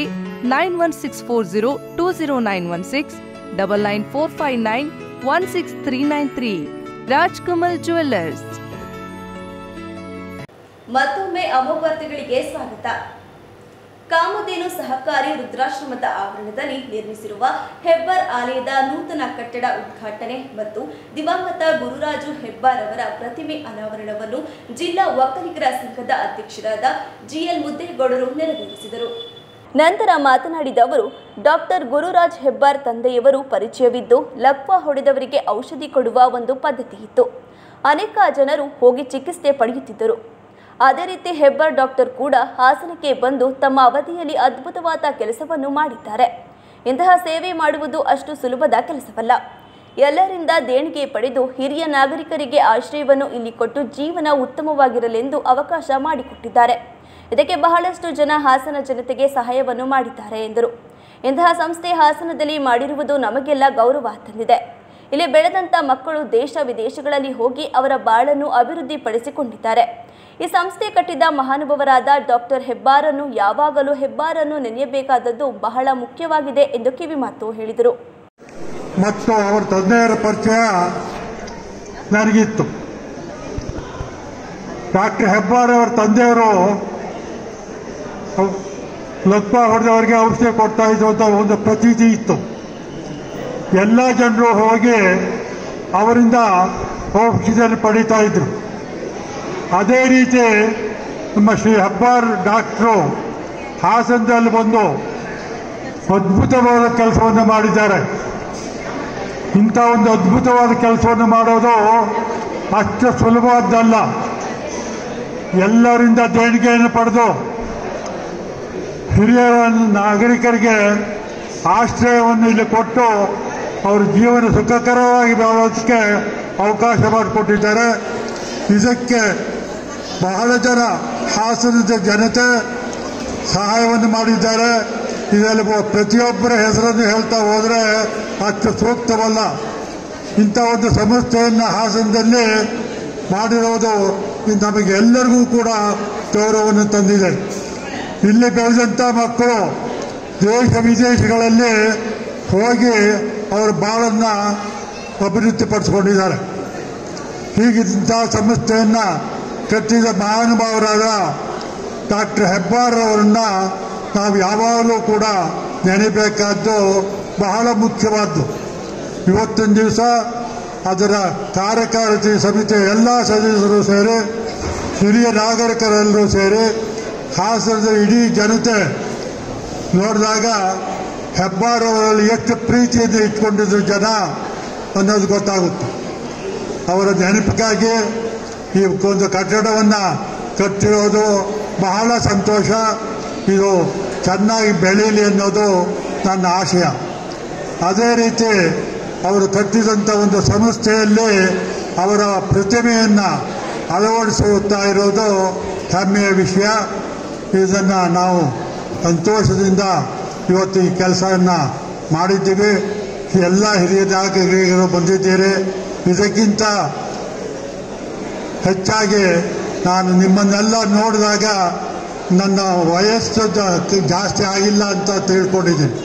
9164020916 9945916393. ರಾಜ್ಕಮಲ್ ಜುವೆಲ್ಲರ್ಸ್. ಮತ್ತೊಮ್ಮೆ ಅಮೋಘ ವಾರ್ತೆಗಳಿಗೆ ಸ್ವಾಗತ. ಕಾಮಧೇನು ಸಹಕಾರಿ ವೃದ್ಧಾಶ್ರಮದ ಆವರಣದಲ್ಲಿ ನಿರ್ಮಿಸಿರುವ ಹೆಬ್ಬಾರ್ ಆಲಯದ ನೂತನ ಕಟ್ಟಡ ಉದ್ಘಾಟನೆ ಮತ್ತು ದಿವಂಗತ ಗುರುರಾಜು ಹೆಬ್ಬಾರ್ ಅವರ ಪ್ರತಿಮೆ ಅನಾವರಣವನ್ನು ಜಿಲ್ಲಾ ಒಕ್ಕಲಿಗರ ಸಂಘದ ಅಧ್ಯಕ್ಷರಾದ ಜಿಎಲ್ ಮುದ್ದೇಗೌಡರು ನೆರವೇರಿಸಿದರು. ನಂತರ ಮಾತನಾಡಿದ ಅವರು, ಡಾಕ್ಟರ್ ಗುರುರಾಜ್ ಹೆಬ್ಬಾರ್ ತಂದೆಯವರು ಪರಿಚಯವಿದ್ದು ಲಕ್ವ ಹೊಡೆದವರಿಗೆ ಔಷಧಿ ಕೊಡುವ ಒಂದು ಪದ್ಧತಿ ಇತ್ತು. ಅನೇಕ ಜನರು ಹೋಗಿ ಚಿಕಿತ್ಸೆ ಪಡೆಯುತ್ತಿದ್ದರು. ಅದೇ ರೀತಿ ಹೆಬ್ಬಾರ್ ಡಾಕ್ಟರ್ ಕೂಡ ಹಾಸನಕ್ಕೆ ಬಂದು ತಮ್ಮ ಅವಧಿಯಲ್ಲಿ ಅದ್ಭುತವಾದ ಕೆಲಸವನ್ನು ಮಾಡಿದ್ದಾರೆ. ಇಂತಹ ಸೇವೆ ಮಾಡುವುದು ಅಷ್ಟು ಸುಲಭದ ಕೆಲಸವಲ್ಲ. ಎಲ್ಲರಿಂದ ದೇಣಿಗೆ ಪಡೆದು ಹಿರಿಯ ನಾಗರಿಕರಿಗೆ ಆಶ್ರಯವನ್ನು ಇಲ್ಲಿ ಕೊಟ್ಟು ಜೀವನ ಉತ್ತಮವಾಗಿರಲೆಂದು ಅವಕಾಶ ಮಾಡಿಕೊಟ್ಟಿದ್ದಾರೆ. ಇದಕ್ಕೆ ಬಹಳಷ್ಟು ಜನ ಹಾಸನ ಜನತೆಗೆ ಸಹಾಯವನ್ನು ಮಾಡಿದ್ದಾರೆ ಎಂದರು. ಇಂತಹ ಸಂಸ್ಥೆ ಹಾಸನದಲ್ಲಿ ಮಾಡಿರುವುದು ನಮಗೆಲ್ಲ ಗೌರವ ತಂದಿದೆ. ಇಲ್ಲಿ ಬೆಳೆದಂಥ ಮಕ್ಕಳು ದೇಶ ವಿದೇಶಗಳಲ್ಲಿ ಹೋಗಿ ಅವರ ಬಾಳನ್ನು ಅಭಿವೃದ್ಧಿಪಡಿಸಿಕೊಂಡಿದ್ದಾರೆ. ಈ ಸಂಸ್ಥೆ ಕಟ್ಟಿದ ಮಹಾನುಭಾವರಾದ ಡಾಕ್ಟರ್ ಹೆಬ್ಬಾರನ್ನು ಯಾವಾಗಲೂ ಹೆಬ್ಬಾರನ್ನು ನೆನೆಯಬೇಕಾದದ್ದು ಬಹಳ ಮುಖ್ಯವಾಗಿದೆ ಎಂದು ಕಿವಿಮಾತು ಹೇಳಿದರು. ಮತ್ತು ಅವರ ತಂದೆಯರ ಪರಿಚಯ ನನಗಿತ್ತು. ಡಾಕ್ಟರ್ ಹೆಬ್ಬಾರ್ ಅವರ ತಂದೆಯವರು ಲಕ್ವ ಹೊಡೆದವರಿಗೆ ಔಷಧಿ ಕೊಡ್ತಾ ಇದ್ದು ಅಂತ ಒಂದು ಪ್ರತೀತಿ ಇತ್ತು. ಎಲ್ಲ ಜನರು ಹೋಗಿ ಅವರಿಂದ ಔಷಧಿಯನ್ನು ಪಡೀತಾ ಇದ್ರು. ಅದೇ ರೀತಿ ನಮ್ಮ ಶ್ರೀ ಹೆಬ್ಬಾರ್ ಡಾಕ್ಟರು ಹಾಸನದಲ್ಲಿ ಬಂದು ಅದ್ಭುತವಾದ ಕೆಲಸವನ್ನು ಮಾಡಿದ್ದಾರೆ. ಇಂಥ ಒಂದು ಅದ್ಭುತವಾದ ಕೆಲಸವನ್ನು ಮಾಡೋದು ಅಷ್ಟು ಸುಲಭವಾದ್ದಲ್ಲ. ಎಲ್ಲರಿಂದ ದೇಣಿಗೆಯನ್ನು ಪಡೆದು ಹಿರಿಯ ನಾಗರಿಕರಿಗೆ ಆಶ್ರಯವನ್ನು ಇಲ್ಲಿ ಕೊಟ್ಟು ಅವರ ಜೀವನ ಸುಖಕರವಾಗಿ ಬಾಳೋದಕ್ಕೆ ಅವಕಾಶ ಮಾಡಿಕೊಟ್ಟಿದ್ದಾರೆ. ಇದಕ್ಕೆ ಬಹಳ ಜನ ಹಾಸನದ ಜನತೆ ಸಹಾಯವನ್ನು ಮಾಡಿದ್ದಾರೆ. ಇದರಲ್ಲಿ ಪ್ರತಿಯೊಬ್ಬರ ಹೆಸರನ್ನು ಹೇಳ್ತಾ ಹೋದರೆ ಅಷ್ಟು ಸೂಕ್ತವಲ್ಲ. ಇಂಥ ಒಂದು ಸಂಸ್ಥೆಯನ್ನು ಹಾಸನದಲ್ಲಿ ಮಾಡಿರೋದು ನಮಗೆಲ್ಲರಿಗೂ ಕೂಡ ಗೌರವವನ್ನು ತಂದಿದೆ. ಇಲ್ಲಿ ಬೆಳೆದಂಥ ಮಕ್ಕಳು ದೇಶ ವಿದೇಶಗಳಲ್ಲಿ ಹೋಗಿ ಅವರ ಬಾಳನ್ನು ಅಭಿವೃದ್ಧಿಪಡಿಸಿಕೊಂಡಿದ್ದಾರೆ. ಹೀಗಿದ್ದಂಥ ಸಂಸ್ಥೆಯನ್ನು ಕಟ್ಟಿದ ಮಹಾನುಭಾವರಾದ ಡಾಕ್ಟರ್ ಹೆಬ್ಬಾರ್ ಅವರನ್ನು ನಾವು ಯಾವಾಗಲೂ ಕೂಡ ನೆನೆಯಬೇಕಾದ್ದು ಬಹಳ ಮುಖ್ಯವಾದ್ದು. ಇವತ್ತಿನ ದಿವಸ ಅದರ ಕಾರ್ಯಕಾರಿ ಸಮಿತಿಯ ಎಲ್ಲ ಸದಸ್ಯರು ಸೇರಿ, ಹಿರಿಯ ನಾಗರಿಕರೆಲ್ಲರೂ ಸೇರಿ, ಹಾಸನದ ಇಡೀ ಜನತೆ ನೋಡಿದಾಗ ಹೆಬ್ಬಾರ್ ಅವರಲ್ಲಿ ಎಷ್ಟು ಪ್ರೀತಿಯನ್ನು ಇಟ್ಕೊಂಡಿದ್ರು ಜನ ಅನ್ನೋದು ಗೊತ್ತಾಗುತ್ತೆ. ಅವರ ನೆನಪಿಗಾಗಿ ಈ ಒಂದು ಕಟ್ಟಡವನ್ನು ಕಟ್ಟಿರೋದು ಬಹಳ ಸಂತೋಷ. ಇದು ಚೆನ್ನಾಗಿ ಬೆಳೀಲಿ ಅನ್ನೋದು ನನ್ನ ಆಶಯ. ಅದೇ ರೀತಿ ಅವರು ಕಟ್ಟಿದಂಥ ಒಂದು ಸಂಸ್ಥೆಯಲ್ಲಿ ಅವರ ಪ್ರತಿಮೆಯನ್ನು ಅಳವಡಿಸುತ್ತಾ ಇರೋದು ಹೆಮ್ಮೆಯ ವಿಷಯ. ಇದನ್ನು ನಾವು ಸಂತೋಷದಿಂದ ಇವತ್ತು ಈ ಕೆಲಸವನ್ನು ಮಾಡಿದ್ದೀವಿ. ಎಲ್ಲ ಹಿರಿಯ ನಾಯಕರು ಬಂದಿದ್ದೀರಿ. ಇದಕ್ಕಿಂತ ಹೆಚ್ಚಾಗಿ ನಾನು ನಿಮ್ಮನ್ನೆಲ್ಲ ನೋಡಿದಾಗ ನನ್ನ ವಯಸ್ಸು ಜಾಸ್ತಿ ಆಗಿಲ್ಲ ಅಂತ ತಿಳ್ಕೊಂಡಿದ್ದೀನಿ.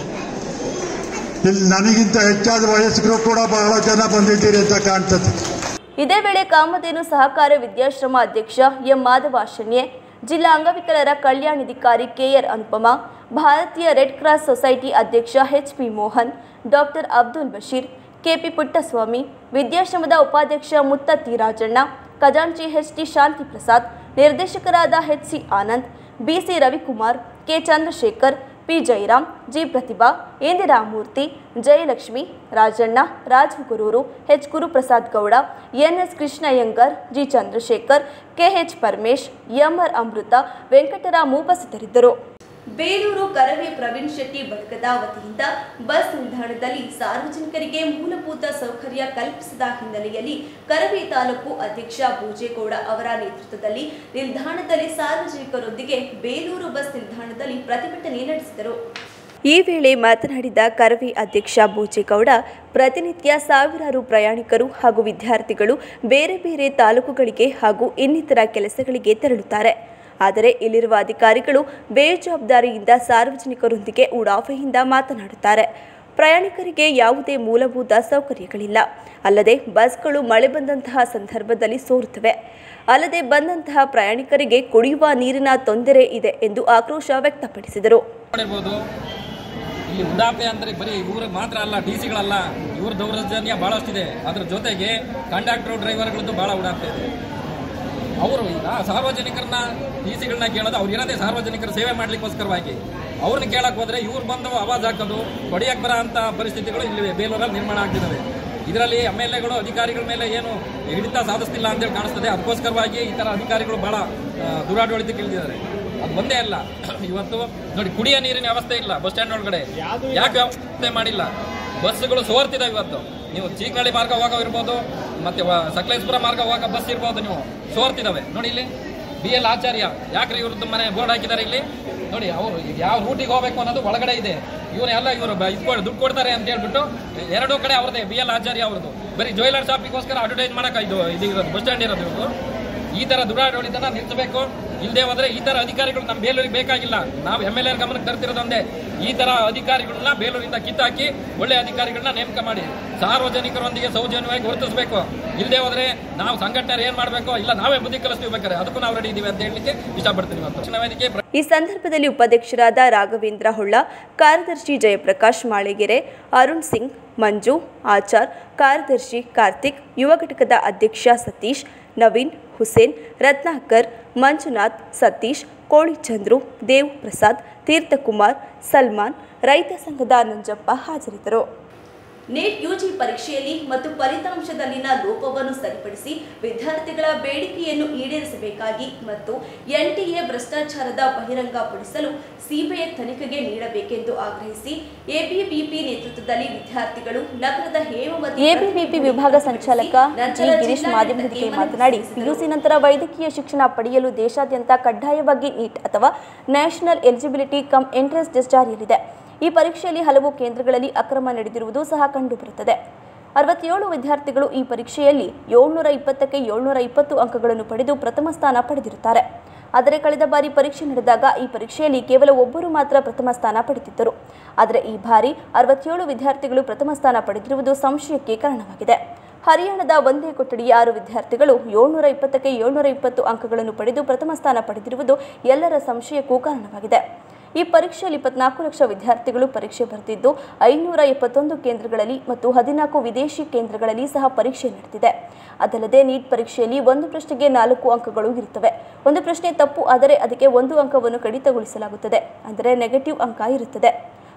ಇಲ್ಲಿ ನನಗಿಂತ ಹೆಚ್ಚಾದ ವಯಸ್ಕರು ಕೂಡ ಬಹಳ ಜನ ಬಂದಿದ್ದೀರಿ ಅಂತ ಕಾಣ್ತದೆ. ಇದೇ ವೇಳೆ ಕಾಮಧೇನು ಸಹಕಾರ ವಿದ್ಯಾಶ್ರಮ ಅಧ್ಯಕ್ಷ ಎಂ ಮಾಧವಾಶನ್ಯೆ, ಜಿಲ್ಲಾ ಅಂಗವಿಕಲರ ಕಲ್ಯಾಣಾಧಿಕಾರಿ ಕೆಆರ್ ಅನುಪಮ, ಭಾರತೀಯ ರೆಡ್ ಕ್ರಾಸ್ ಸೊಸೈಟಿ ಅಧ್ಯಕ್ಷ HP. Mohan, doctor Abdul Basheer, KP Puttaswamy, ವಿದ್ಯಾಶ್ರಮದ ಉಪಾಧ್ಯಕ್ಷ ಮುತ್ತತ್ತಿ ರಾಜಣ್ಣ, ಖಜಾಂಚಿ ಎಚ್.ಟಿ. ಶಾಂತಿ ಪ್ರಸಾದ್, ನಿರ್ದೇಶಕರಾದ HC. Anand, BC. Ravikumar, K. Chandrashekar, P. Jayaram, G. Prathibha, Indiramurthy, Jayalakshmi, Rajanna, Raju Gururu, H. Guruprasad Gowda, NS. Krishnaiyengar, G. Chandrashekar, KH. Paramesh, MR. Amrutha, Venkataram ಉಪಸ್ಥಿತರಿದ್ದರು. ಬೇಲೂರು ಕರವೇ ಪ್ರವೀಣ್ ಶೆಟ್ಟಿ ಬಳಗದ ವತಿಯಿಂದ ಬಸ್ ನಿಲ್ದಾಣದಲ್ಲಿ ಸಾರ್ವಜನಿಕರಿಗೆ ಮೂಲಭೂತ ಸೌಕರ್ಯ ಕಲ್ಪಿಸಿದ ಹಿನ್ನೆಲೆಯಲ್ಲಿ ಕರವೇ ತಾಲೂಕು ಅಧ್ಯಕ್ಷ ಭೋಜೇಗೌಡ ಅವರ ನೇತೃತ್ವದಲ್ಲಿ ನಿಲ್ದಾಣದಲ್ಲಿ ಸಾರ್ವಜನಿಕರೊಂದಿಗೆ ಬೇಲೂರು ಬಸ್ ನಿಲ್ದಾಣದಲ್ಲಿ ಪ್ರತಿಭಟನೆ ನಡೆಸಿದರು. ಈ ವೇಳೆ ಮಾತನಾಡಿದ ಕರವೇ ಅಧ್ಯಕ್ಷ ಭೋಜೇಗೌಡ, ಪ್ರತಿನಿತ್ಯ ಸಾವಿರಾರು ಪ್ರಯಾಣಿಕರು ಹಾಗೂ ವಿದ್ಯಾರ್ಥಿಗಳು ಬೇರೆ ಬೇರೆ ತಾಲೂಕುಗಳಿಗೆ ಹಾಗೂ ಇನ್ನಿತರ ಕೆಲಸಗಳಿಗೆ ತೆರಳುತ್ತಾರೆ. ಆದರೆ ಇಲ್ಲಿರುವ ಅಧಿಕಾರಿಗಳು ಬೇಜವಾಬ್ದಾರಿಯಿಂದ ಸಾರ್ವಜನಿಕರೊಂದಿಗೆ ಉಡಾಫೆಯಿಂದ ಮಾತನಾಡುತ್ತಾರೆ. ಪ್ರಯಾಣಿಕರಿಗೆ ಯಾವುದೇ ಮೂಲಭೂತ ಸೌಕರ್ಯಗಳಿಲ್ಲ. ಅಲ್ಲದೆ ಬಸ್ಗಳು ಮಳೆ ಬಂದಂತಹ ಸಂದರ್ಭದಲ್ಲಿ ಸೋರುತ್ತವೆ. ಅಲ್ಲದೆ ಬಂದಂತಹ ಪ್ರಯಾಣಿಕರಿಗೆ ಕುಡಿಯುವ ನೀರಿನ ತೊಂದರೆ ಇದೆ ಎಂದು ಆಕ್ರೋಶ ವ್ಯಕ್ತಪಡಿಸಿದರು. ಇಲ್ಲಿ ಉಡಾಫೆ ಅಂದ್ರೆ ಬರೀ ಇವ್ರಿಗೆ ಮಾತ್ರ ಅಲ್ಲ, ಟಿಸಿಗಳಲ್ಲ, ಇವ್ರ ದೌರ್ಜನ್ಯ ಬಹಳಷ್ಟಿದೆ. ಅದ್ರ ಜೊತೆಗೆ ಕಂಡಕ್ಟರ್ ಡ್ರೈವರ್ಗಳದ್ದು ಬಹಳ ಉಡಾಫೆ ಇದೆ. ಅವರು ಈಗ ಸಾರ್ವಜನಿಕರನ್ನ ಟಿಸಿಗಳನ್ನ ಕೇಳೋದು ಅವ್ರು ಇರೋದೇ ಸಾರ್ವಜನಿಕರ ಸೇವೆ ಮಾಡ್ಲಿಕ್ಕೋಸ್ಕರವಾಗಿ. ಅವ್ರನ್ನ ಕೇಳಕ್ ಹೋದ್ರೆ ಇವ್ರು ಬಂದು ಆವಾಜ್ ಹಾಕೋದು, ಹೊಡೆಯಕ್ ಬರೋ ಅಂತ ಪರಿಸ್ಥಿತಿಗಳು ಇಲ್ಲಿ ಬೇಲೂರಲ್ಲಿ ನಿರ್ಮಾಣ ಆಗ್ತಿದ್ದಾವೆ. ಇದರಲ್ಲಿ MLAಗಳು ಅಧಿಕಾರಿಗಳ ಮೇಲೆ ಏನು ಹಿಡಿತ ಸಾಧಿಸ್ತಿಲ್ಲ ಅಂತೇಳಿ ಕಾಣಿಸ್ತದೆ. ಅದಕ್ಕೋಸ್ಕರವಾಗಿ ಈ ತರ ಅಧಿಕಾರಿಗಳು ಬಹಳ ದುರಾಡಳಿತಕ್ಕೆ ಇಳಿದಿದ್ದಾರೆ. ಅದು ಒಂದೇ ಅಲ್ಲ, ಇವತ್ತು ನೋಡಿ ಕುಡಿಯೋ ನೀರಿನ ವ್ಯವಸ್ಥೆ ಇಲ್ಲ ಬಸ್ ಸ್ಟ್ಯಾಂಡ್ ಒಳಗಡೆ. ಯಾಕೆ ವ್ಯವಸ್ಥೆ ಮಾಡಿಲ್ಲ? ಬಸ್ಗಳು ಸೋರ್ತಿದ್ದಾವೆ. ಇವತ್ತು ನೀವು ಚೀಕನಹಳ್ಳಿ ಮಾರ್ಗ ಹೋಗೋ ಇರ್ಬೋದು, ಮತ್ತೆ ಸಕಲೇಶ್ಪುರ ಮಾರ್ಗ ಹೋಗೋ ಬಸ್ ಇರ್ಬೋದು, ನೀವು ಸೋರ್ತಿದ್ದಾವೆ. ನೋಡಿ ಇಲ್ಲಿ BL ಆಚಾರ್ಯ ಯಾಕ್ರಿ ಇವ್ರದ್ದು ಮನೆ ಬೋರ್ಡ್ ಹಾಕಿದ್ದಾರೆ ಇಲ್ಲಿ ನೋಡಿ. ಅವರು ಯಾವ ರೂಟಿಗೆ ಹೋಗ್ಬೇಕು ಅನ್ನೋದು ಒಳಗಡೆ ಇದೆ. ಇವರೆಲ್ಲ ಇವರು ದುಡ್ಡು ಕೊಡ್ತಾರೆ ಅಂತ ಹೇಳ್ಬಿಟ್ಟು ಎರಡೂ ಕಡೆ ಅವ್ರದ್ದೇ BL ಆಚಾರ್ಯ ಅವ್ರದ್ದು. ಬರೀ ಜ್ಯುವೆಲರ್ ಶಾಪಿಗೋಸ್ಕರ ಅಡ್ವರ್ಟೈಸ್ ಮಾಡಕ್ಕೆ ಇದು ಇರೋದು ಬಸ್ ಸ್ಟ್ಯಾಂಡ್ ಇರೋದು. ಇವರು ಈ ತರ ದುರಾಡಳಿತನ ನಿಲ್ಲಿಸಬೇಕು. ಇಲ್ಲದೆ ಹೋದ್ರೆ ಈ ತರ ಅಧಿಕಾರಿಗಳು ನಮ್ಮ ಬೇಲೂರಿಗೆ ಬೇಕಾಗಿಲ್ಲ. ನಾವು MLA ಗಮನಕ್ಕೆ ತರ್ತಿರೋದೊಂದೇ, ಈ ತರ ಅಧಿಕಾರಿಗಳನ್ನ ಬೇಲೂರಿಂದ ಕಿತ್ತಾಕಿ ಒಳ್ಳೆ ಅಧಿಕಾರಿಗಳನ್ನ ನೇಮಕ ಮಾಡಿ ಸಾರ್ವಜನಿಕರೊಂದಿಗೆ ಸೌಜನ್ಯವಾಗಿ ವರ್ತಿಸಬೇಕು. ಇಲ್ಲದೆ ಹೋದ್ರೆ ನಾವು ಸಂಘಟನೆ ಏನ್ ಮಾಡಬೇಕು, ಇಲ್ಲ ನಾವೇ ಬುದ್ಧಿ ಕಲಿಸ್ತೀವಿ ಬೇಕಾದ್ರೆ, ಅದಕ್ಕೂ ನಾವು ರೆಡಿ ಇದೀವಿ ಅಂತ ಹೇಳಲಿಕ್ಕೆ ಇಷ್ಟಪಡ್ತೀನಿ. ಈ ಸಂದರ್ಭದಲ್ಲಿ ಉಪಾಧ್ಯಕ್ಷರಾದ ರಾಘವೇಂದ್ರ ಹೊಳ್ಳ, ಕಾರ್ಯದರ್ಶಿ ಜಯಪ್ರಕಾಶ್ ಮಾಳೆಗೆರೆ, ಅರುಣ್ ಸಿಂಗ್, ಮಂಜು ಆಚಾರ್, ಕಾರ್ಯದರ್ಶಿ ಕಾರ್ತಿಕ್, ಯುವ ಘಟಕದ ಅಧ್ಯಕ್ಷ ಸತೀಶ್, ನವೀನ್, ಹುಸೇನ್, ರತ್ನಾಕರ್, ಮಂಜುನಾಥ್, ಸತೀಶ್, ಕೋಳಿಚಂದ್ರು, ದೇವ್ ಪ್ರಸಾದ್, ತೀರ್ಥಕುಮಾರ್, ಸಲ್ಮಾನ್, ರೈತ ಸಂಘದ ನಂಜಪ್ಪ ಹಾಜರಿದ್ದರು. ನೀಟ್ ಯುಜಿ ಪರೀಕ್ಷೆಯಲ್ಲಿ ಮತ್ತು ಫಲಿತಾಂಶದಲ್ಲಿನ ಲೋಪವನ್ನು ಸರಿಪಡಿಸಿ ವಿದ್ಯಾರ್ಥಿಗಳ ಬೇಡಿಕೆಯನ್ನು ಈಡೇರಿಸಬೇಕಾಗಿ ಮತ್ತು NTA ಭ್ರಷ್ಟಾಚಾರದ ಬಹಿರಂಗಪಡಿಸಲು ಸಿಬಿಐ ತನಿಖೆಗೆ ನೀಡಬೇಕೆಂದು ಆಗ್ರಹಿಸಿ ಎಬಿವಿಪಿ ನೇತೃತ್ವದಲ್ಲಿ ವಿದ್ಯಾರ್ಥಿಗಳು ನಗರದ ಹೇಮಾವತಿ ಎಬಿವಿಪಿ ವಿಭಾಗ ಸಂಚಾಲಕ ಜಿ ಗಿರೀಶ್ ಮಾಧ್ಯಮದೊಂದಿಗೆ ಮಾತನಾಡಿ, PUC ನಂತರ ವೈದ್ಯಕೀಯ ಶಿಕ್ಷಣ ಪಡೆಯಲು ದೇಶಾದ್ಯಂತ ಕಡ್ಡಾಯವಾಗಿ ನೀಟ್ ಅಥವಾ national eligibility come entrance test ಜಾರಿಯಲ್ಲಿದೆ. ಈ ಪರೀಕ್ಷೆಯಲ್ಲಿ ಹಲವು ಕೇಂದ್ರಗಳಲ್ಲಿ ಅಕ್ರಮ ನಡೆದಿರುವುದು ಸಹ ಕಂಡುಬರುತ್ತದೆ. 67 ವಿದ್ಯಾರ್ಥಿಗಳು ಈ ಪರೀಕ್ಷೆಯಲ್ಲಿ 720ಕ್ಕೆ 720 ಅಂಕಗಳನ್ನು ಪಡೆದು ಪ್ರಥಮ ಸ್ಥಾನ ಪಡೆದಿರುತ್ತಾರೆ. ಆದರೆ ಕಳೆದ ಬಾರಿ ಪರೀಕ್ಷೆ ನಡೆದಾಗ ಈ ಪರೀಕ್ಷೆಯಲ್ಲಿ ಕೇವಲ ಒಬ್ಬರು ಮಾತ್ರ ಪ್ರಥಮ ಸ್ಥಾನ ಪಡೆದಿದ್ದರು. ಆದರೆ ಈ ಬಾರಿ 67 ವಿದ್ಯಾರ್ಥಿಗಳು ಪ್ರಥಮ ಸ್ಥಾನ ಪಡೆದಿರುವುದು ಸಂಶಯಕ್ಕೆ ಕಾರಣವಾಗಿದೆ. ಹರಿಯಾಣದ ಒಂದೇ ಕೊಠಡಿಯ 6 ವಿದ್ಯಾರ್ಥಿಗಳು 720ಕ್ಕೆ 720 ಅಂಕಗಳನ್ನು ಪಡೆದು ಪ್ರಥಮ ಸ್ಥಾನ ಪಡೆದಿರುವುದು ಎಲ್ಲರ ಸಂಶಯಕ್ಕೂ ಕಾರಣವಾಗಿದೆ. ಈ ಪರೀಕ್ಷೆಯಲ್ಲಿ 24 ಲಕ್ಷ ವಿದ್ಯಾರ್ಥಿಗಳು ಪರೀಕ್ಷೆ ಬರೆದಿದ್ದು 571 ಕೇಂದ್ರಗಳಲ್ಲಿ ಮತ್ತು 14 ವಿದೇಶಿ ಕೇಂದ್ರಗಳಲ್ಲಿ ಸಹ ಪರೀಕ್ಷೆ ನಡೆದಿದೆ. ಅದಲ್ಲದೆ ನೀಟ್ ಪರೀಕ್ಷೆಯಲ್ಲಿ ಒಂದು ಪ್ರಶ್ನೆಗೆ 4 ಅಂಕಗಳು ಇರುತ್ತವೆ. ಒಂದು ಪ್ರಶ್ನೆ ತಪ್ಪು ಆದರೆ ಅದಕ್ಕೆ 1 ಅಂಕವನ್ನು ಕಡಿತಗೊಳಿಸಲಾಗುತ್ತದೆ, ಅಂದರೆ ನೆಗೆಟಿವ್ ಅಂಕ ಇರುತ್ತದೆ.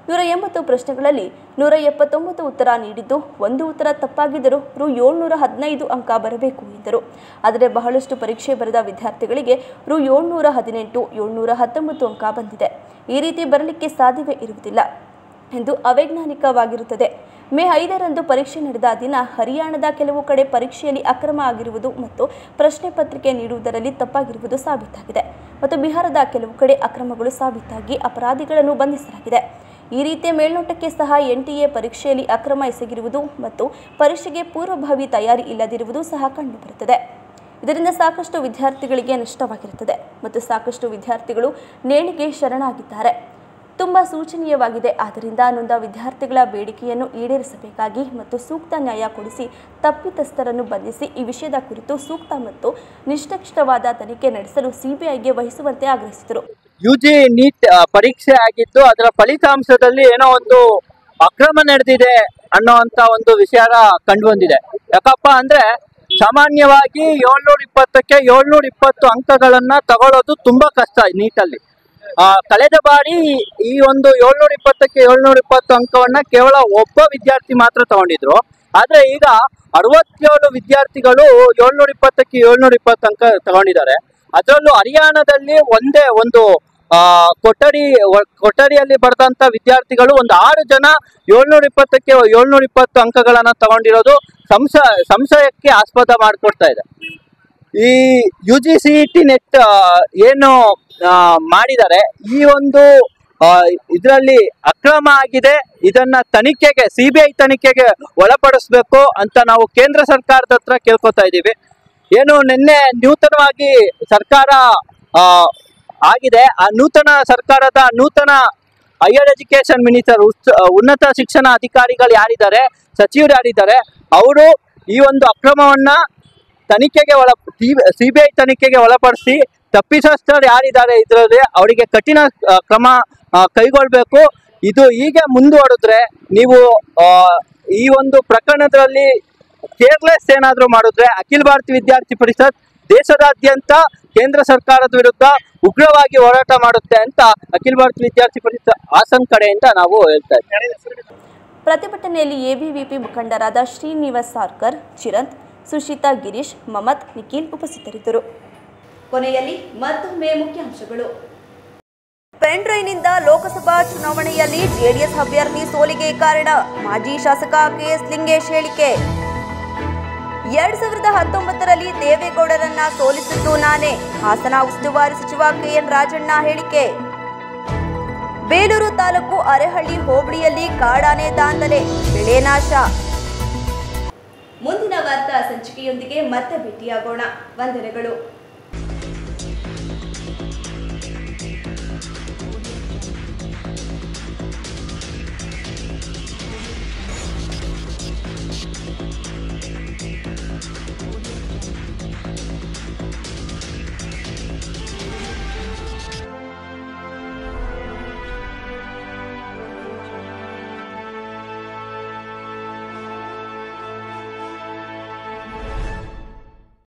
180 ಪ್ರಶ್ನೆಗಳಲ್ಲಿ 179 ಉತ್ತರ ನೀಡಿದ್ದು, ಒಂದು ಉತ್ತರ ತಪ್ಪಾಗಿದ್ದರೂ 715 ಅಂಕ ಬರಬೇಕು ಎಂದರು. ಆದರೆ ಬಹಳಷ್ಟು ಪರೀಕ್ಷೆ ಬರೆದ ವಿದ್ಯಾರ್ಥಿಗಳಿಗೆ 718, 719 ಅಂಕ ಬಂದಿದೆ. ಈ ರೀತಿ ಬರಲಿಕ್ಕೆ ಸಾಧ್ಯವೇ ಇರುವುದಿಲ್ಲ. ಎಂದು ಅವೈಜ್ಞಾನಿಕವಾಗಿರುತ್ತದೆ. ಮೇ 5ರಂದು ಪರೀಕ್ಷೆ ನಡೆದ ದಿನ ಹರಿಯಾಣದ ಕೆಲವು ಕಡೆ ಪರೀಕ್ಷೆಯಲ್ಲಿ ಅಕ್ರಮ ಆಗಿರುವುದು ಮತ್ತು ಪ್ರಶ್ನೆ ಪತ್ರಿಕೆ ನೀಡುವುದರಲ್ಲಿ ತಪ್ಪಾಗಿರುವುದು ಸಾಬೀತಾಗಿದೆ ಮತ್ತು ಬಿಹಾರದ ಕೆಲವು ಕಡೆ ಅಕ್ರಮಗಳು ಸಾಬೀತಾಗಿ ಅಪರಾಧಿಗಳನ್ನು ಬಂಧಿಸಲಾಗಿದೆ. ಈ ರೀತಿಯ ಮೇಲ್ನೋಟಕ್ಕೆ ಸಹ NTA ಪರೀಕ್ಷೆಯಲ್ಲಿ ಅಕ್ರಮ ಎಸಗಿರುವುದು ಮತ್ತು ಪರೀಕ್ಷೆಗೆ ಪೂರ್ವಭಾವಿ ತಯಾರಿ ಇಲ್ಲದಿರುವುದು ಸಹ ಕಂಡುಬರುತ್ತದೆ. ಇದರಿಂದ ಸಾಕಷ್ಟು ವಿದ್ಯಾರ್ಥಿಗಳಿಗೆ ನಷ್ಟವಾಗಿರುತ್ತದೆ ಮತ್ತು ಸಾಕಷ್ಟು ವಿದ್ಯಾರ್ಥಿಗಳು ನೇಣಿಗೆ ಶರಣಾಗಿದ್ದಾರೆ. ತುಂಬ ಸೂಚನೀಯವಾಗಿದೆ. ಆದ್ದರಿಂದ ನೊಂದ ವಿದ್ಯಾರ್ಥಿಗಳ ಬೇಡಿಕೆಯನ್ನು ಈಡೇರಿಸಬೇಕಾಗಿ ಮತ್ತು ಸೂಕ್ತ ನ್ಯಾಯ ಕೊಡಿಸಿ ತಪ್ಪಿತಸ್ಥರನ್ನು ಬಂಧಿಸಿ ಈ ವಿಷಯದ ಕುರಿತು ಸೂಕ್ತ ಮತ್ತು ನಿಷ್ಪಕ್ಷಪಾತವಾದ ತನಿಖೆ ನಡೆಸಲು CBIಗೆ ವಹಿಸುವಂತೆ ಆಗ್ರಹಿಸಿದರು. UG ನೀಟ್ ಪರೀಕ್ಷೆ ಆಗಿದ್ದು ಅದರ ಫಲಿತಾಂಶದಲ್ಲಿ ಏನೋ ಒಂದು ಅಕ್ರಮ ನಡೆದಿದೆ ಅನ್ನೋಂಥ ಒಂದು ವಿಷಯ ಕಂಡು ಬಂದಿದೆ. ಯಾಕಪ್ಪ ಅಂದ್ರೆ ಸಾಮಾನ್ಯವಾಗಿ 720ಕ್ಕೆ 720 ಅಂಕಗಳನ್ನ ತಗೊಳ್ಳೋದು ತುಂಬಾ ಕಷ್ಟ ನೀಟಲ್ಲಿ. ಕಳೆದ ಬಾರಿ ಈ ಒಂದು 720ಕ್ಕೆ 720 ಅಂಕವನ್ನ ಕೇವಲ ಒಬ್ಬ ವಿದ್ಯಾರ್ಥಿ ಮಾತ್ರ ತಗೊಂಡಿದ್ರು. ಆದ್ರೆ ಈಗ 67 ವಿದ್ಯಾರ್ಥಿಗಳು 720ಕ್ಕೆ 720 ಅಂಕ ತಗೊಂಡಿದ್ದಾರೆ. ಅದರಲ್ಲೂ ಹರಿಯಾಣದಲ್ಲಿ ಒಂದೇ ಒಂದು ಕೊಠಡಿಯಲ್ಲಿ ಬರೆದಂತ ವಿದ್ಯಾರ್ಥಿಗಳು ಒಂದು 6 ಜನ 720ಕ್ಕೆ 720 ಅಂಕಗಳನ್ನ ತಗೊಂಡಿರೋದು ಸಂಶಯಕ್ಕೆ ಆಸ್ಪದ ಮಾಡಿಕೊಡ್ತಾ ಇದೆ. ಈ UGCET ನೆಟ್ ಏನು ಮಾಡಿದ್ದಾರೆ, ಈ ಒಂದು ಇದರಲ್ಲಿ ಅಕ್ರಮ ಆಗಿದೆ, ಇದನ್ನ ತನಿಖೆಗೆ CBI ತನಿಖೆಗೆ ಒಳಪಡಿಸ್ಬೇಕು ಅಂತ ನಾವು ಕೇಂದ್ರ ಸರ್ಕಾರದ ಹತ್ರ ಕೇಳ್ಕೊತಾ ಇದ್ದೀವಿ. ಏನು ನಿನ್ನೆ ನೂತನವಾಗಿ ಸರ್ಕಾರ ಆಗಿದೆ, ಆ ನೂತನ ಸರ್ಕಾರದ ನೂತನ ಹೈಯರ್ ಎಜುಕೇಶನ್ ಮಿನಿಸ್ಟರ್ ಉನ್ನತ ಶಿಕ್ಷಣ ಅಧಿಕಾರಿಗಳು ಯಾರಿದ್ದಾರೆ, ಸಚಿವರು ಯಾರಿದ್ದಾರೆ, ಅವರು ಈ ಒಂದು ಅಕ್ರಮವನ್ನ ತನಿಖೆಗೆ CBI ತನಿಖೆಗೆ ಒಳಪಡಿಸಿ ತಪ್ಪಿತಸ್ಥರು ಯಾರಿದ್ದಾರೆ ಇದರಲ್ಲಿ ಅವರಿಗೆ ಕಠಿಣ ಕ್ರಮ ಕೈಗೊಳ್ಬೇಕು. ಇದು ಹೀಗೆ ಮುಂದುವರೆದ್ರೆ ನೀವು ಈ ಒಂದು ಪ್ರಕರಣದಲ್ಲಿ ಕೇರ್ಲೆಸ್ ಏನಾದರೂ ಮಾಡಿದ್ರೆ ಅಖಿಲ ಭಾರತೀಯ ವಿದ್ಯಾರ್ಥಿ ಪರಿಷತ್ ದೇಶದಾದ್ಯಂತ ಕೇಂದ್ರ ಸರ್ಕಾರದ ವಿರುದ್ಧ ಉಗ್ರವಾಗಿ ಹೋರಾಟ ಮಾಡುತ್ತೆ ಅಂತ ಅಖಿಲ ಭಾರತೀಯ ವಿದ್ಯಾರ್ಥಿ ಪರಿಷತ್ ಹಾಸನ್ ಕಡೆಯಿಂದ ನಾವು ಹೇಳ್ತಾ ಇದ್ದೇವೆ. ಪ್ರತಿಭಟನೆಯಲ್ಲಿ ABVP ಮುಖಂಡರಾದ ಶ್ರೀನಿವಾಸ್ ಸಾರ್ಕರ್, ಚಿರಂತ್, ಸುಶೀತಾ ಗಿರೀಶ್, ಮಮತ್, ನಿಖಿಲ್ ಉಪಸ್ಥಿತರಿದ್ದರು. ಕೊನೆಯಲ್ಲಿ ಮತ್ತೊಮ್ಮೆ ಮುಖ್ಯಾಂಶಗಳು. ಪೆನ್ ಡ್ರೈವ್ನಿಂದ ಲೋಕಸಭಾ ಚುನಾವಣೆಯಲ್ಲಿ ಜೆಡಿಎಸ್ ಅಭ್ಯರ್ಥಿ ಸೋಲಿಗೆ ಕಾರಣ ಮಾಜಿ ಶಾಸಕ KS ಲಿಂಗೇಶ್ ಹೇಳಿಕೆ. 2019ರಲ್ಲಿ ದೇವೇಗೌಡರನ್ನ ಸೋಲಿಸಿದ್ದು ನಾನೇ, ಹಾಸನ ಉಸ್ತುವಾರಿ ಸಚಿವ KN ರಾಜಣ್ಣ ಹೇಳಿಕೆ. ಬೇಲೂರು ತಾಲೂಕು ಅರೆಹಳ್ಳಿ ಹೋಬಳಿಯಲ್ಲಿ ಕಾಡಾನೆ ದಾಂಧಲೆ, ಬೆಳೆ ನಾಶ. ಮುಂದಿನ ವಾರ್ತಾ ಸಂಚಿಕೆಯೊಂದಿಗೆ ಮತ್ತೆ ಭೇಟಿಯಾಗೋಣ. ವಂದನೆಗಳು.